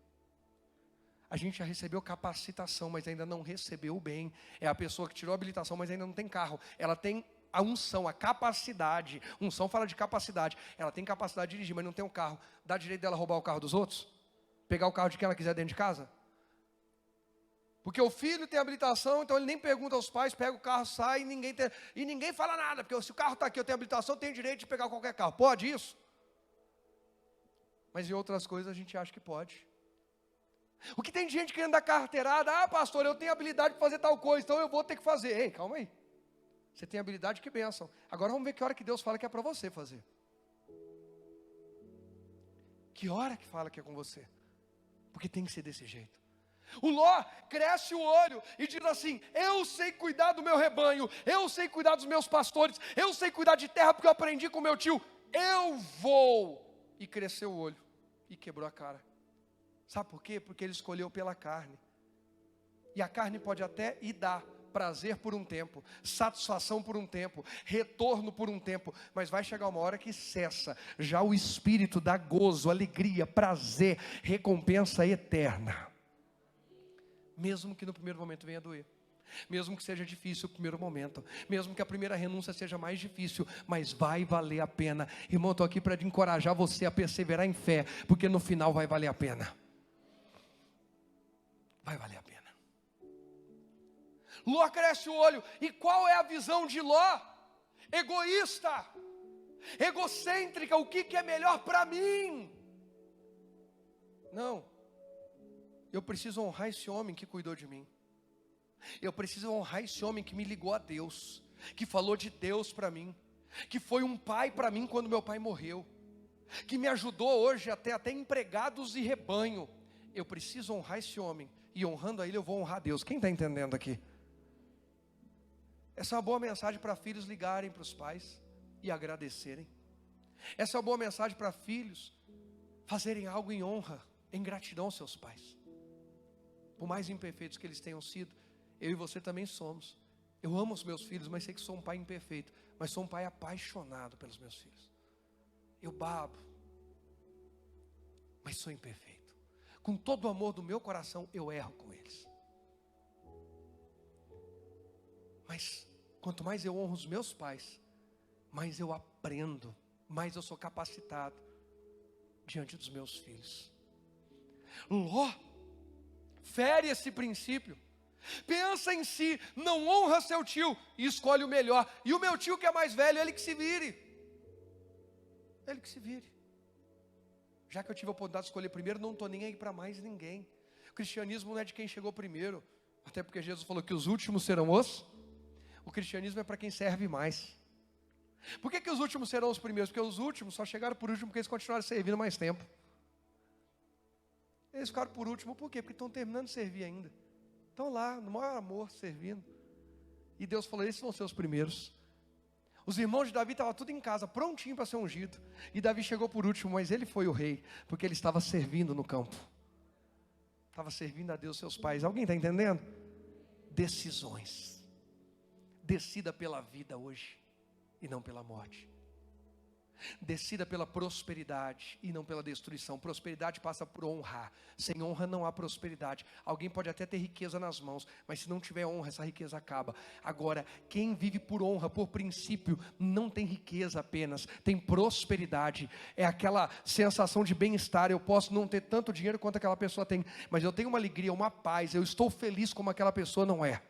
A gente já recebeu capacitação, mas ainda não recebeu o bem. É a pessoa que tirou a habilitação, mas ainda não tem carro. Ela tem a unção, a capacidade. Unção fala de capacidade. Ela tem capacidade de dirigir, mas não tem um carro. Dá direito dela roubar o carro dos outros? Pegar o carro de quem ela quiser dentro de casa? Porque o filho tem habilitação, então ele nem pergunta aos pais, pega o carro, sai e ninguém fala nada. Porque se o carro está aqui, eu tenho habilitação, eu tenho direito de pegar qualquer carro. Pode isso? Mas em outras coisas a gente acha que pode. O que tem de gente querendo dar carteirada? Pastor, eu tenho habilidade de fazer tal coisa, então eu vou ter que fazer. Ei, calma aí. Você tem habilidade, que bênção. Agora vamos ver que hora que Deus fala que é para você fazer. Que hora que fala que é com você? Porque tem que ser desse jeito. O Ló cresce o olho e diz assim: eu sei cuidar do meu rebanho, eu sei cuidar dos meus pastores, eu sei cuidar de terra porque eu aprendi com meu tio, eu vou. E cresceu o olho e quebrou a cara. Sabe por quê? Porque ele escolheu pela carne. E a carne pode até ir dar prazer por um tempo, satisfação por um tempo, retorno por um tempo, mas vai chegar uma hora que cessa. Já o Espírito dá gozo, alegria, prazer, recompensa eterna. Mesmo que no primeiro momento venha doer, mesmo que seja difícil o primeiro momento, mesmo que a primeira renúncia seja mais difícil, mas vai valer a pena. Irmão, estou aqui para encorajar você a perseverar em fé, porque no final vai valer a pena. Vai valer a pena. Ló cresce o olho. E qual é a visão de Ló? Egoísta, egocêntrica. O que é melhor para mim? Não. Eu preciso honrar esse homem que cuidou de mim. Eu preciso honrar esse homem que me ligou a Deus, que falou de Deus para mim, que foi um pai para mim quando meu pai morreu, que me ajudou hoje a ter até empregados e rebanho. Eu preciso honrar esse homem, e honrando a ele eu vou honrar a Deus. Quem está entendendo aqui? Essa é uma boa mensagem para filhos ligarem para os pais e agradecerem. Essa é uma boa mensagem para filhos fazerem algo em honra, em gratidão aos seus pais. Por mais imperfeitos que eles tenham sido, eu e você também somos. Eu amo os meus filhos, mas sei que sou um pai imperfeito, mas sou um pai apaixonado pelos meus filhos. Eu babo, mas sou imperfeito. Com todo o amor do meu coração, eu erro com eles. Mas quanto mais eu honro os meus pais, mais eu aprendo, mais eu sou capacitado diante dos meus filhos. Ló fere esse princípio. Pensa em si, não honra seu tio e escolhe o melhor. E o meu tio que é mais velho, ele que se vire. Ele que se vire. Já que eu tive a oportunidade de escolher primeiro, não estou nem aí para mais ninguém. O cristianismo não é de quem chegou primeiro. Até porque Jesus falou que os últimos serão os. O cristianismo é para quem serve mais. Por que os últimos serão os primeiros? Porque os últimos só chegaram por último porque eles continuaram servindo mais tempo. Eles ficaram por último, por quê? Porque estão terminando de servir ainda. Estão lá, no maior amor, servindo. E Deus falou, esses vão ser os primeiros. Os irmãos de Davi estavam tudo em casa, prontinho para ser ungido. E Davi chegou por último, mas ele foi o rei, porque ele estava servindo no campo. Estava servindo a Deus, seus pais. Alguém está entendendo? Decisões. Decida pela vida hoje, e não pela morte. Decida pela prosperidade e não pela destruição. Prosperidade passa por honrar. Sem honra não há prosperidade. Alguém pode até ter riqueza nas mãos, mas se não tiver honra, essa riqueza acaba. Agora, quem vive por honra, por princípio, não tem riqueza apenas, tem prosperidade. É aquela sensação de bem-estar. Eu posso não ter tanto dinheiro quanto aquela pessoa tem, mas eu tenho uma alegria, uma paz. Eu estou feliz como aquela pessoa não é.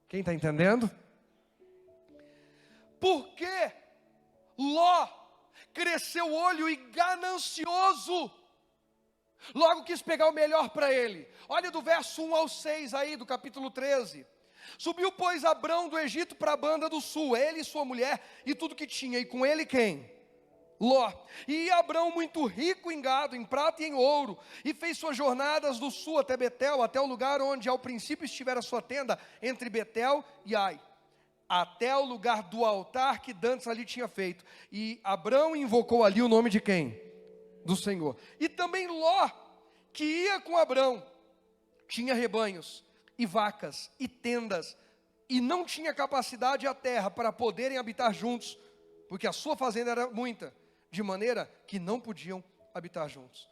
Quem está entendendo? Por quê? Ló cresceu o olho e ganancioso, logo quis pegar o melhor para ele. Olha do verso 1 ao 6 aí do capítulo 13. Subiu, pois, Abrão do Egito para a banda do sul, ele e sua mulher e tudo que tinha, e com ele quem? Ló. E Abrão, muito rico em gado, em prata e em ouro, e fez suas jornadas do sul até Betel, até o lugar onde ao princípio estivera a sua tenda, entre Betel e Ai, até o lugar do altar que dantes ali tinha feito. E Abrão invocou ali o nome de quem? Do Senhor. E também Ló, que ia com Abrão, tinha rebanhos, e vacas, e tendas, e não tinha capacidade a terra para poderem habitar juntos, porque a sua fazenda era muita, de maneira que não podiam habitar juntos.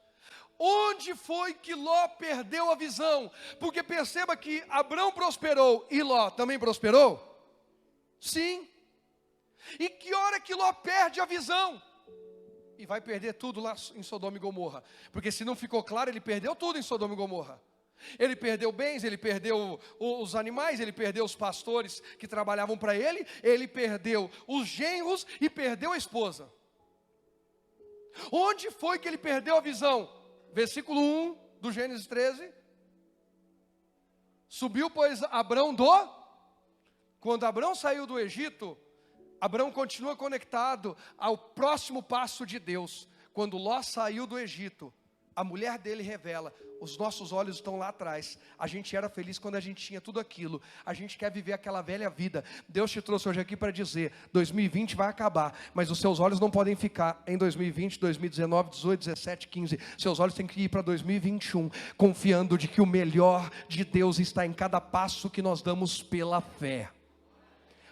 Onde foi que Ló perdeu a visão? Porque perceba que Abrão prosperou e Ló também prosperou? Sim. E que hora que Ló perde a visão? E vai perder tudo lá em Sodoma e Gomorra. Porque se não ficou claro, ele perdeu tudo em Sodoma e Gomorra. Ele perdeu bens, ele perdeu os animais, ele perdeu os pastores que trabalhavam para ele perdeu os genros e perdeu a esposa. Onde foi que ele perdeu a visão? Versículo 1 do Gênesis 13. Subiu, pois, Abrão Quando Abrão saiu do Egito, Abrão continua conectado ao próximo passo de Deus. Quando Ló saiu do Egito, a mulher dele revela: os nossos olhos estão lá atrás, a gente era feliz quando a gente tinha tudo aquilo, a gente quer viver aquela velha vida. Deus te trouxe hoje aqui para dizer: 2020 vai acabar, mas os seus olhos não podem ficar em 2020, 2019, 18, 17, 15, seus olhos têm que ir para 2021, confiando de que o melhor de Deus está em cada passo que nós damos pela fé.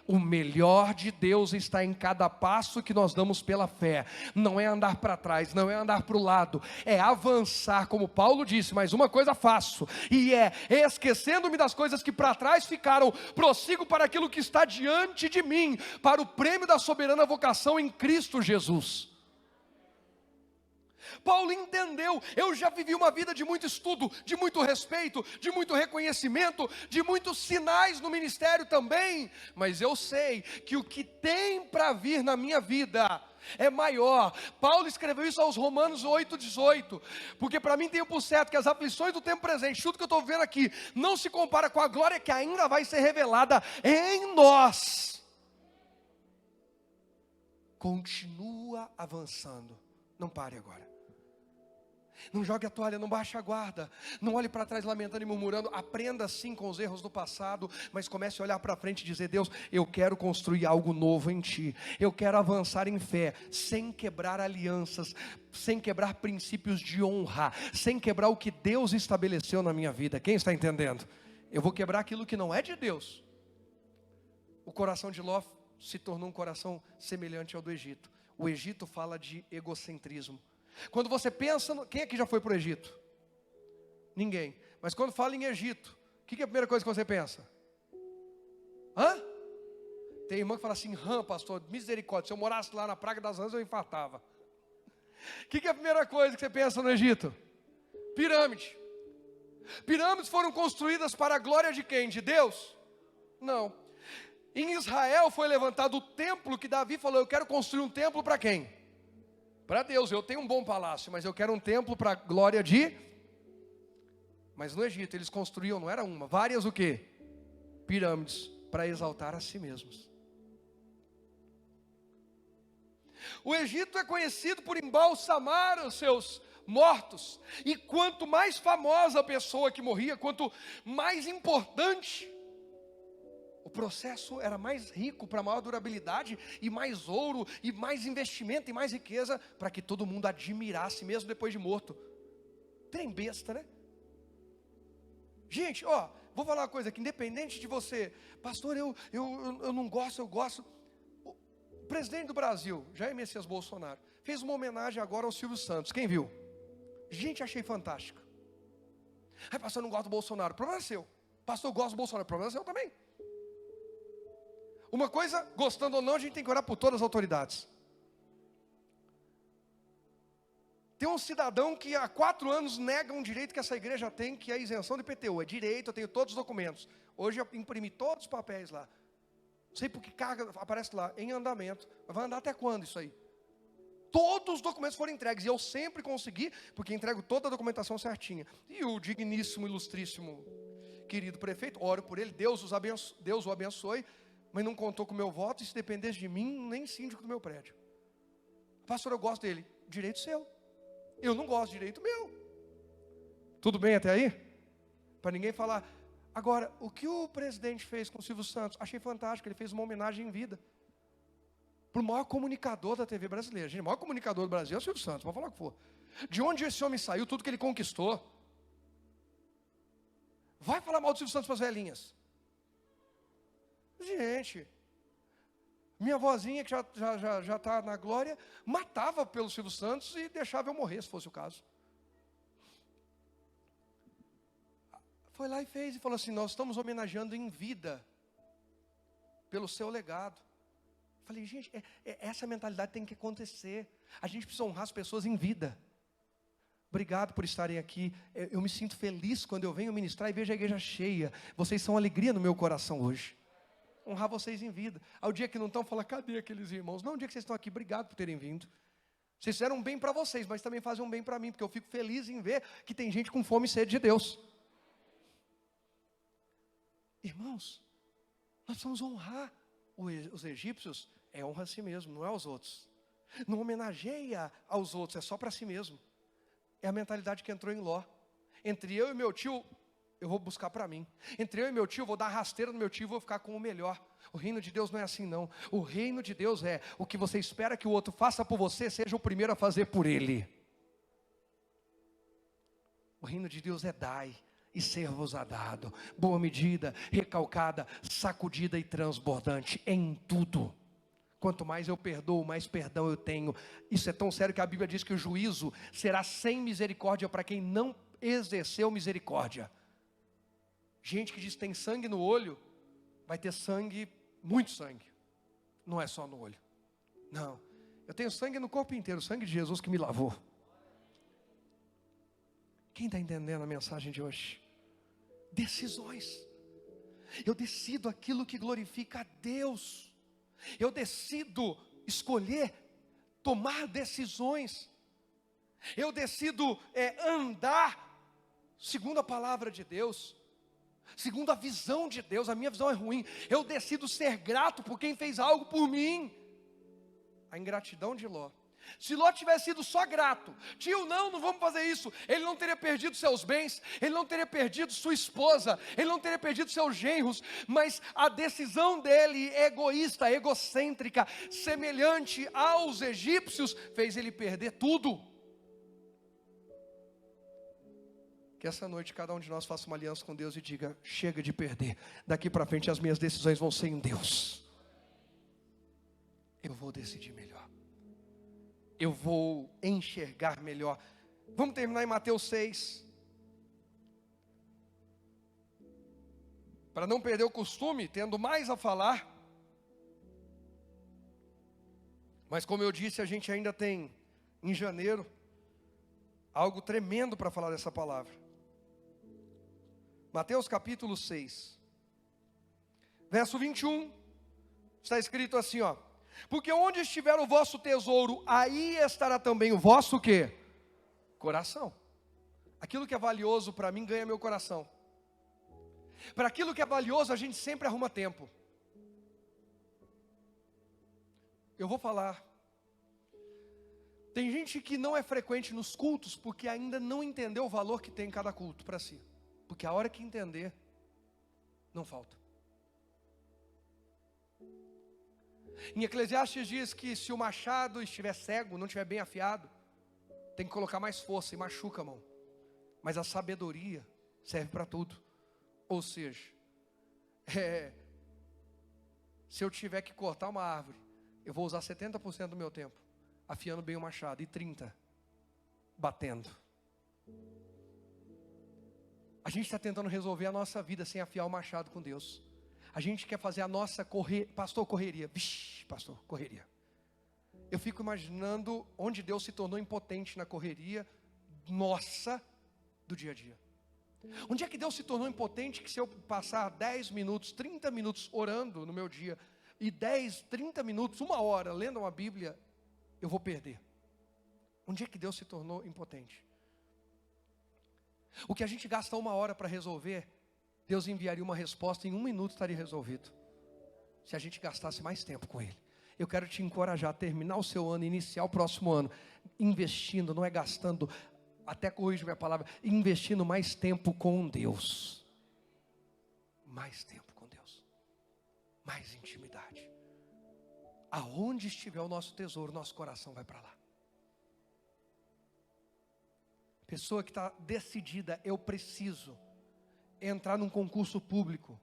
O melhor de Deus está em cada passo que nós damos pela fé. Não é andar para trás, não é andar para o lado, é avançar, como Paulo disse: mas uma coisa faço, e esquecendo-me das coisas que para trás ficaram, prossigo para aquilo que está diante de mim, para o prêmio da soberana vocação em Cristo Jesus. Paulo entendeu: eu já vivi uma vida de muito estudo, de muito respeito, de muito reconhecimento, de muitos sinais no ministério também, mas eu sei que o que tem para vir na minha vida é maior. Paulo escreveu isso aos Romanos 8,18, porque para mim tem por certo que as aflições do tempo presente, tudo que eu estou vendo aqui, não se compara com a glória que ainda vai ser revelada em nós. Continua avançando, não pare agora. Não jogue a toalha, não baixe a guarda, não olhe para trás lamentando e murmurando. Aprenda sim com os erros do passado, mas comece a olhar para frente e dizer: Deus, eu quero construir algo novo em Ti. Eu quero avançar em fé, sem quebrar alianças, sem quebrar princípios de honra, sem quebrar o que Deus estabeleceu na minha vida. Quem está entendendo? Eu vou quebrar aquilo que não é de Deus. O coração de Ló se tornou um coração semelhante ao do Egito. O Egito fala de egocentrismo. Quando você pensa, quem aqui já foi para o Egito? Ninguém. Mas quando fala em Egito, o que é a primeira coisa que você pensa? Hã? Tem irmã que fala assim: pastor, misericórdia, se eu morasse lá na Praga das Rãs eu infartava. O que é a primeira coisa que você pensa no Egito? Pirâmide. Pirâmides foram construídas para a glória de quem? De Deus? Não. Em Israel foi levantado o templo que Davi falou: eu quero construir um templo para quem? Para Deus. Eu tenho um bom palácio, mas eu quero um templo para a glória de... Mas no Egito eles construíam, não era uma, várias o quê? Pirâmides, para exaltar a si mesmos. O Egito é conhecido por embalsamar os seus mortos, e quanto mais famosa a pessoa que morria, quanto mais importante, o processo era mais rico, para maior durabilidade, e mais ouro, e mais investimento, e mais riqueza, para que todo mundo admirasse, mesmo depois de morto. Trem besta, né? Gente, vou falar uma coisa aqui, independente de você: pastor, eu não gosto, eu gosto. O presidente do Brasil, Jair Messias Bolsonaro, fez uma homenagem agora ao Silvio Santos. Quem viu? Gente, achei fantástica. Pastor, eu não gosto do Bolsonaro. O problema é seu. Pastor, eu gosto do Bolsonaro. O problema é seu também. Uma coisa, gostando ou não, a gente tem que orar por todas as autoridades. Tem um cidadão que há 4 anos nega um direito que essa igreja tem, que é a isenção de IPTU. É direito, eu tenho todos os documentos. Hoje eu imprimi todos os papéis lá. Não sei porque carga aparece lá, em andamento. Mas vai andar até quando isso aí? Todos os documentos foram entregues, e eu sempre consegui, porque entrego toda a documentação certinha. E o digníssimo, ilustríssimo, querido prefeito, oro por ele, Deus o abençoe, mas não contou com o meu voto, e se dependesse de mim, nem síndico do meu prédio. Pastor, eu gosto dele. Direito seu. Eu não gosto, direito meu. Tudo bem até aí? Para ninguém falar. Agora, o que o presidente fez com o Silvio Santos? Achei fantástico, ele fez uma homenagem em vida. Para o maior comunicador da TV brasileira. Gente, o maior comunicador do Brasil é o Silvio Santos, pode falar o que for. De onde esse homem saiu, tudo que ele conquistou. Vai falar mal do Silvio Santos para as velhinhas. Gente, minha vozinha que já está na glória, matava pelo Silvio Santos e deixava eu morrer, se fosse o caso. Foi lá e fez, e falou assim, nós estamos homenageando em vida, pelo seu legado. Falei, gente, essa mentalidade tem que acontecer. A gente precisa honrar as pessoas em vida. Obrigado por estarem aqui. Eu me sinto feliz quando eu venho ministrar e vejo a igreja cheia. Vocês são alegria no meu coração hoje. Honrar vocês em vida. Ao dia que não estão, falar, cadê aqueles irmãos? Não, o dia que vocês estão aqui, obrigado por terem vindo. Vocês fizeram um bem para vocês, mas também fazem um bem para mim, porque eu fico feliz em ver que tem gente com fome e sede de Deus. Irmãos, nós precisamos honrar os egípcios. Honra a si mesmo, não é aos outros. Não homenageia aos outros, é só para si mesmo. É a mentalidade que entrou em Ló. Entre eu e meu tio, eu vou buscar para mim. Entre eu e meu tio, eu vou dar rasteira no meu tio e vou ficar com o melhor. O reino de Deus não é assim não. O reino de Deus é o que você espera que o outro faça por você, seja o primeiro a fazer por ele. O reino de Deus é dai e ser-vos-á dado. Boa medida, recalcada, sacudida e transbordante em tudo. Quanto mais eu perdoo, mais perdão eu tenho. Isso é tão sério que a Bíblia diz que o juízo será sem misericórdia para quem não exerceu misericórdia. Gente que diz que tem sangue no olho, vai ter sangue, muito sangue. Não é só no olho. Não, eu tenho sangue no corpo inteiro, o sangue de Jesus que me lavou. Quem está entendendo a mensagem de hoje? Decisões. Eu decido aquilo que glorifica a Deus. Eu decido escolher, tomar decisões. Eu decido andar segundo a palavra de Deus, segundo a visão de Deus. A minha visão é ruim. Eu decido ser grato por quem fez algo por mim. A ingratidão de Ló. Se Ló tivesse sido só grato, tio, não vamos fazer isso, ele não teria perdido seus bens, ele não teria perdido sua esposa, ele não teria perdido seus genros, mas a decisão dele, egoísta, egocêntrica, semelhante aos egípcios, fez ele perder tudo. Que essa noite cada um de nós faça uma aliança com Deus e diga, chega de perder, daqui para frente as minhas decisões vão ser em Deus. Eu vou decidir melhor. Eu vou enxergar melhor. Vamos terminar em Mateus 6. Para não perder o costume, tendo mais a falar. Mas como eu disse, a gente ainda tem, em janeiro, algo tremendo para falar dessa palavra. Mateus capítulo 6. Verso 21. Está escrito assim, ó. Porque onde estiver o vosso tesouro, aí estará também o vosso quê? Coração. Aquilo que é valioso para mim ganha meu coração. Para aquilo que é valioso a gente sempre arruma tempo. Eu vou falar. Tem gente que não é frequente nos cultos porque ainda não entendeu o valor que tem cada culto para si. Porque a hora que entender, não falta. Em Eclesiastes diz que se o machado estiver cego, não estiver bem afiado, tem que colocar mais força e machuca a mão. Mas a sabedoria serve para tudo. Ou seja, se eu tiver que cortar uma árvore, eu vou usar 70% do meu tempo afiando bem o machado e 30% batendo. A gente está tentando resolver a nossa vida sem afiar o machado com Deus. A gente quer fazer a nossa correria. Vixe, pastor, correria. Eu fico imaginando onde Deus se tornou impotente na correria nossa do dia a dia. Onde é que Deus se tornou impotente que se eu passar 10 minutos, 30 minutos orando no meu dia, e 10, 30 minutos, 1 hora lendo uma Bíblia, eu vou perder? Onde é que Deus se tornou impotente? O que a gente gasta 1 hora para resolver, Deus enviaria uma resposta, em 1 minuto estaria resolvido, se a gente gastasse mais tempo com Ele. Eu quero te encorajar a terminar o seu ano, iniciar o próximo ano, investindo, não é gastando, até corrija minha palavra, investindo mais tempo com Deus. Mais tempo com Deus. Mais intimidade. Aonde estiver o nosso tesouro, nosso coração vai para lá. Pessoa que está decidida, eu preciso entrar num concurso público.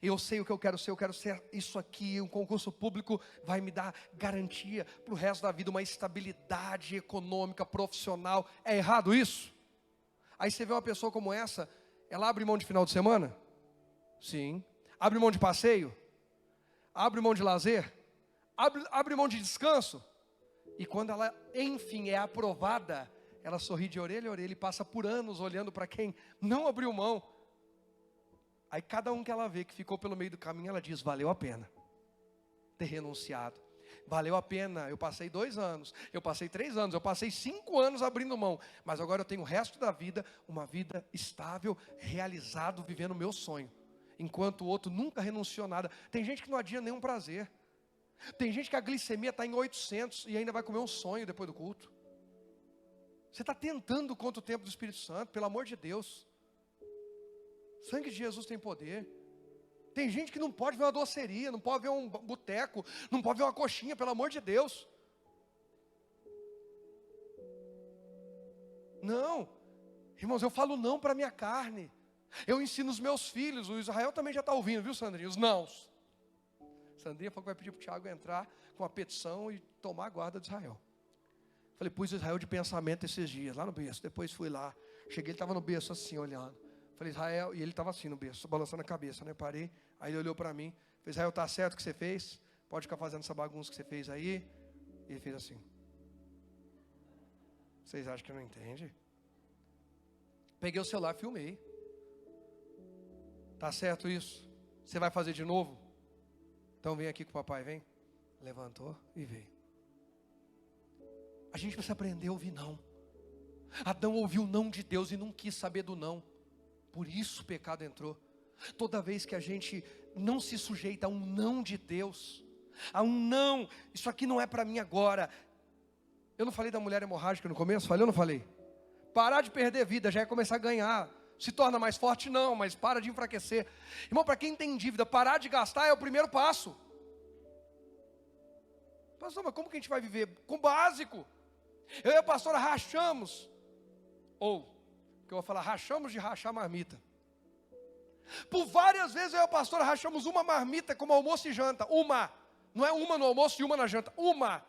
Eu sei o que eu quero ser isso aqui. Um concurso público vai me dar garantia para o resto da vida, uma estabilidade econômica, profissional. É errado isso? Aí você vê uma pessoa como essa, ela abre mão de final de semana? Sim. Abre mão de passeio? Abre mão de lazer? Abre mão de descanso? E quando ela, enfim, é aprovada, ela sorri de orelha a orelha e passa por anos olhando para quem não abriu mão. Aí cada um que ela vê que ficou pelo meio do caminho, ela diz, valeu a pena ter renunciado. Valeu a pena, eu passei 2 anos, eu passei 3 anos, eu passei 5 anos abrindo mão. Mas agora eu tenho o resto da vida, uma vida estável, realizado, vivendo o meu sonho. Enquanto o outro nunca renunciou nada. Tem gente que não adia nenhum prazer. Tem gente que a glicemia está em 800 e ainda vai comer um sonho depois do culto. Você está tentando contra o tempo do Espírito Santo, pelo amor de Deus. O sangue de Jesus tem poder. Tem gente que não pode ver uma doceria, não pode ver um boteco, não pode ver uma coxinha, pelo amor de Deus. Não, irmãos, eu falo não para a minha carne. Eu ensino os meus filhos, o Israel também já está ouvindo, viu, Sandrinha? Os nãos. Sandrinha falou que vai pedir para o Tiago entrar com a petição e tomar a guarda de Israel. Falei, pus Israel de pensamento esses dias, lá no berço. Depois fui lá, cheguei, ele estava no berço assim, olhando. Falei, Israel, e ele estava assim no berço, balançando a cabeça, né? Parei, aí ele olhou para mim. Falei, Israel, está certo o que você fez? Pode ficar fazendo essa bagunça que você fez aí? E ele fez assim. Vocês acham que não entende? Peguei o celular e filmei. Tá certo isso? Você vai fazer de novo? Então vem aqui com o papai, vem. Levantou e veio. A gente precisa aprender a ouvir não. Adão ouviu o não de Deus e não quis saber do não. Por isso o pecado entrou. Toda vez que a gente não se sujeita a um não de Deus, a um não, isso aqui não é para mim agora. Eu não falei da mulher hemorrágica no começo? Falei ou não falei? Parar de perder vida já é começar a ganhar. Se torna mais forte? Não, mas para de enfraquecer. Irmão, para quem tem dívida, parar de gastar é o primeiro passo. Pastor, mas como que a gente vai viver? Com o básico. Eu e a pastora rachamos. Ou, que eu vou falar, rachamos de rachar marmita. Por várias vezes eu e a pastora rachamos uma marmita como almoço e janta. Uma. Não é uma no almoço e uma na janta. Uma.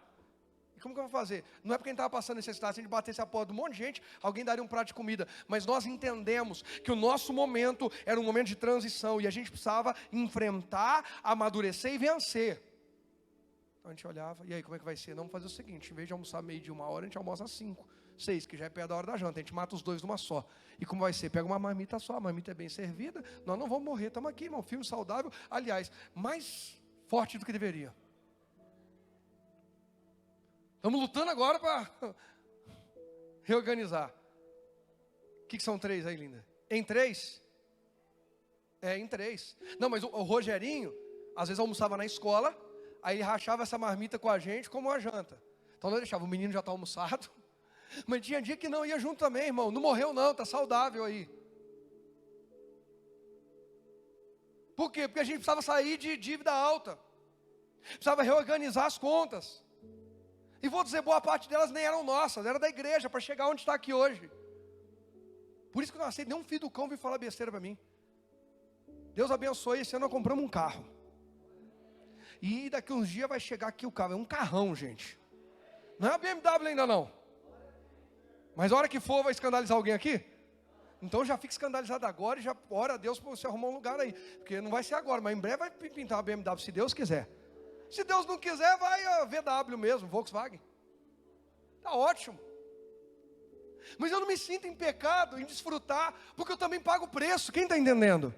E como que eu vou fazer? Não é porque a gente estava passando necessidade, se a gente batesse a porta de um monte de gente, alguém daria um prato de comida. Mas nós entendemos que o nosso momento era um momento de transição. E a gente precisava enfrentar, amadurecer e vencer. Então a gente olhava, e aí como é que vai ser? Não, vamos fazer o seguinte, em vez de almoçar meio de 1 hora, a gente almoça às 5, 6, que já é perto da hora da janta. A gente mata os 2 numa só. E como vai ser? Pega uma marmita só, a marmita é bem servida, nós não vamos morrer, estamos aqui, irmão, filme saudável. Aliás, mais forte do que deveria. Estamos lutando agora para reorganizar. O que são 3 aí, linda? Em 3? É, em 3. Não, mas o Rogerinho, às vezes almoçava na escola, aí ele rachava essa marmita com a gente como uma janta. Então nós deixava, o menino já está almoçado. Mas tinha dia que não ia junto também, irmão. Não morreu não, está saudável aí. Por quê? Porque a gente precisava sair de dívida alta. Precisava reorganizar as contas. E vou dizer, boa parte delas nem eram nossas, era da igreja, para chegar onde está aqui hoje. Por isso que eu não aceito nenhum filho do cão vir falar besteira para mim. Deus abençoe, esse ano nós compramos um carro. E daqui uns dias vai chegar aqui o carro, é um carrão, gente. Não é a BMW ainda não. Mas a hora que for, vai escandalizar alguém aqui? Então já fica escandalizado agora e já ora a Deus para você arrumar um lugar aí. Porque não vai ser agora, mas em breve vai pintar uma BMW, se Deus quiser. Se Deus não quiser, vai a VW mesmo, Volkswagen. Está ótimo. Mas eu não me sinto em pecado, em desfrutar, porque eu também pago o preço. Quem está entendendo?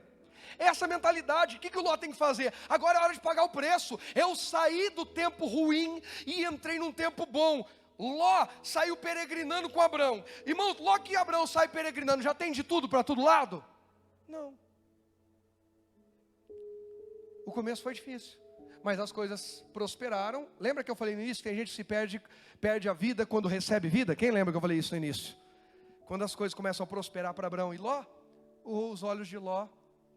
Essa mentalidade, o que o Ló tem que fazer? Agora é hora de pagar o preço. Eu saí do tempo ruim e entrei num tempo bom. Ló saiu peregrinando com Abrão. Irmão, Ló que Abrão sai peregrinando, já tem de tudo para todo lado? Não. O começo foi difícil, mas as coisas prosperaram. Lembra que eu falei no início que a gente perde a vida quando recebe vida? Quem lembra que eu falei isso no início? Quando as coisas começam a prosperar para Abraão e Ló, os olhos de Ló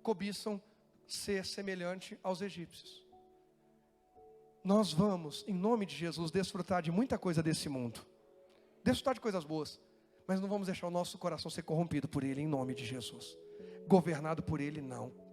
cobiçam ser semelhante aos egípcios. Nós vamos, em nome de Jesus, desfrutar de muita coisa desse mundo. Desfrutar de coisas boas. Mas não vamos deixar o nosso coração ser corrompido por Ele, em nome de Jesus. Governado por Ele, não.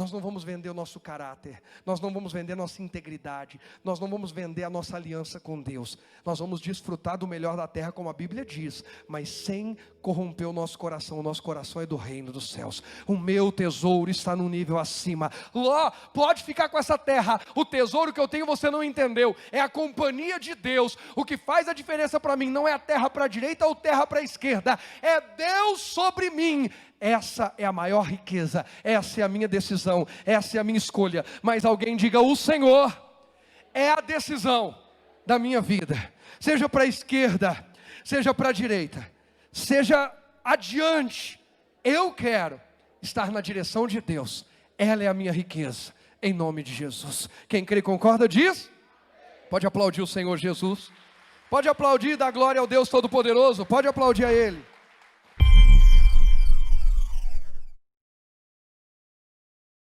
Nós não vamos vender o nosso caráter, nós não vamos vender nossa integridade, nós não vamos vender a nossa aliança com Deus. Nós vamos desfrutar do melhor da terra, como a Bíblia diz, mas sem corromper o nosso coração. O nosso coração é do reino dos céus. O meu tesouro está num nível acima. Ló, pode ficar com essa terra. O tesouro que eu tenho você não entendeu. É a companhia de Deus. O que faz a diferença para mim não é a terra para a direita ou terra para a esquerda. É Deus sobre mim. Essa é a maior riqueza, essa é a minha decisão, essa é a minha escolha. Mas alguém diga: o Senhor é a decisão da minha vida. Seja para a esquerda, seja para a direita, seja adiante, eu quero estar na direção de Deus. Ela é a minha riqueza, em nome de Jesus. Quem crê e concorda diz? Pode aplaudir o Senhor Jesus. Pode aplaudir e dar glória ao Deus Todo-Poderoso. Pode aplaudir a Ele.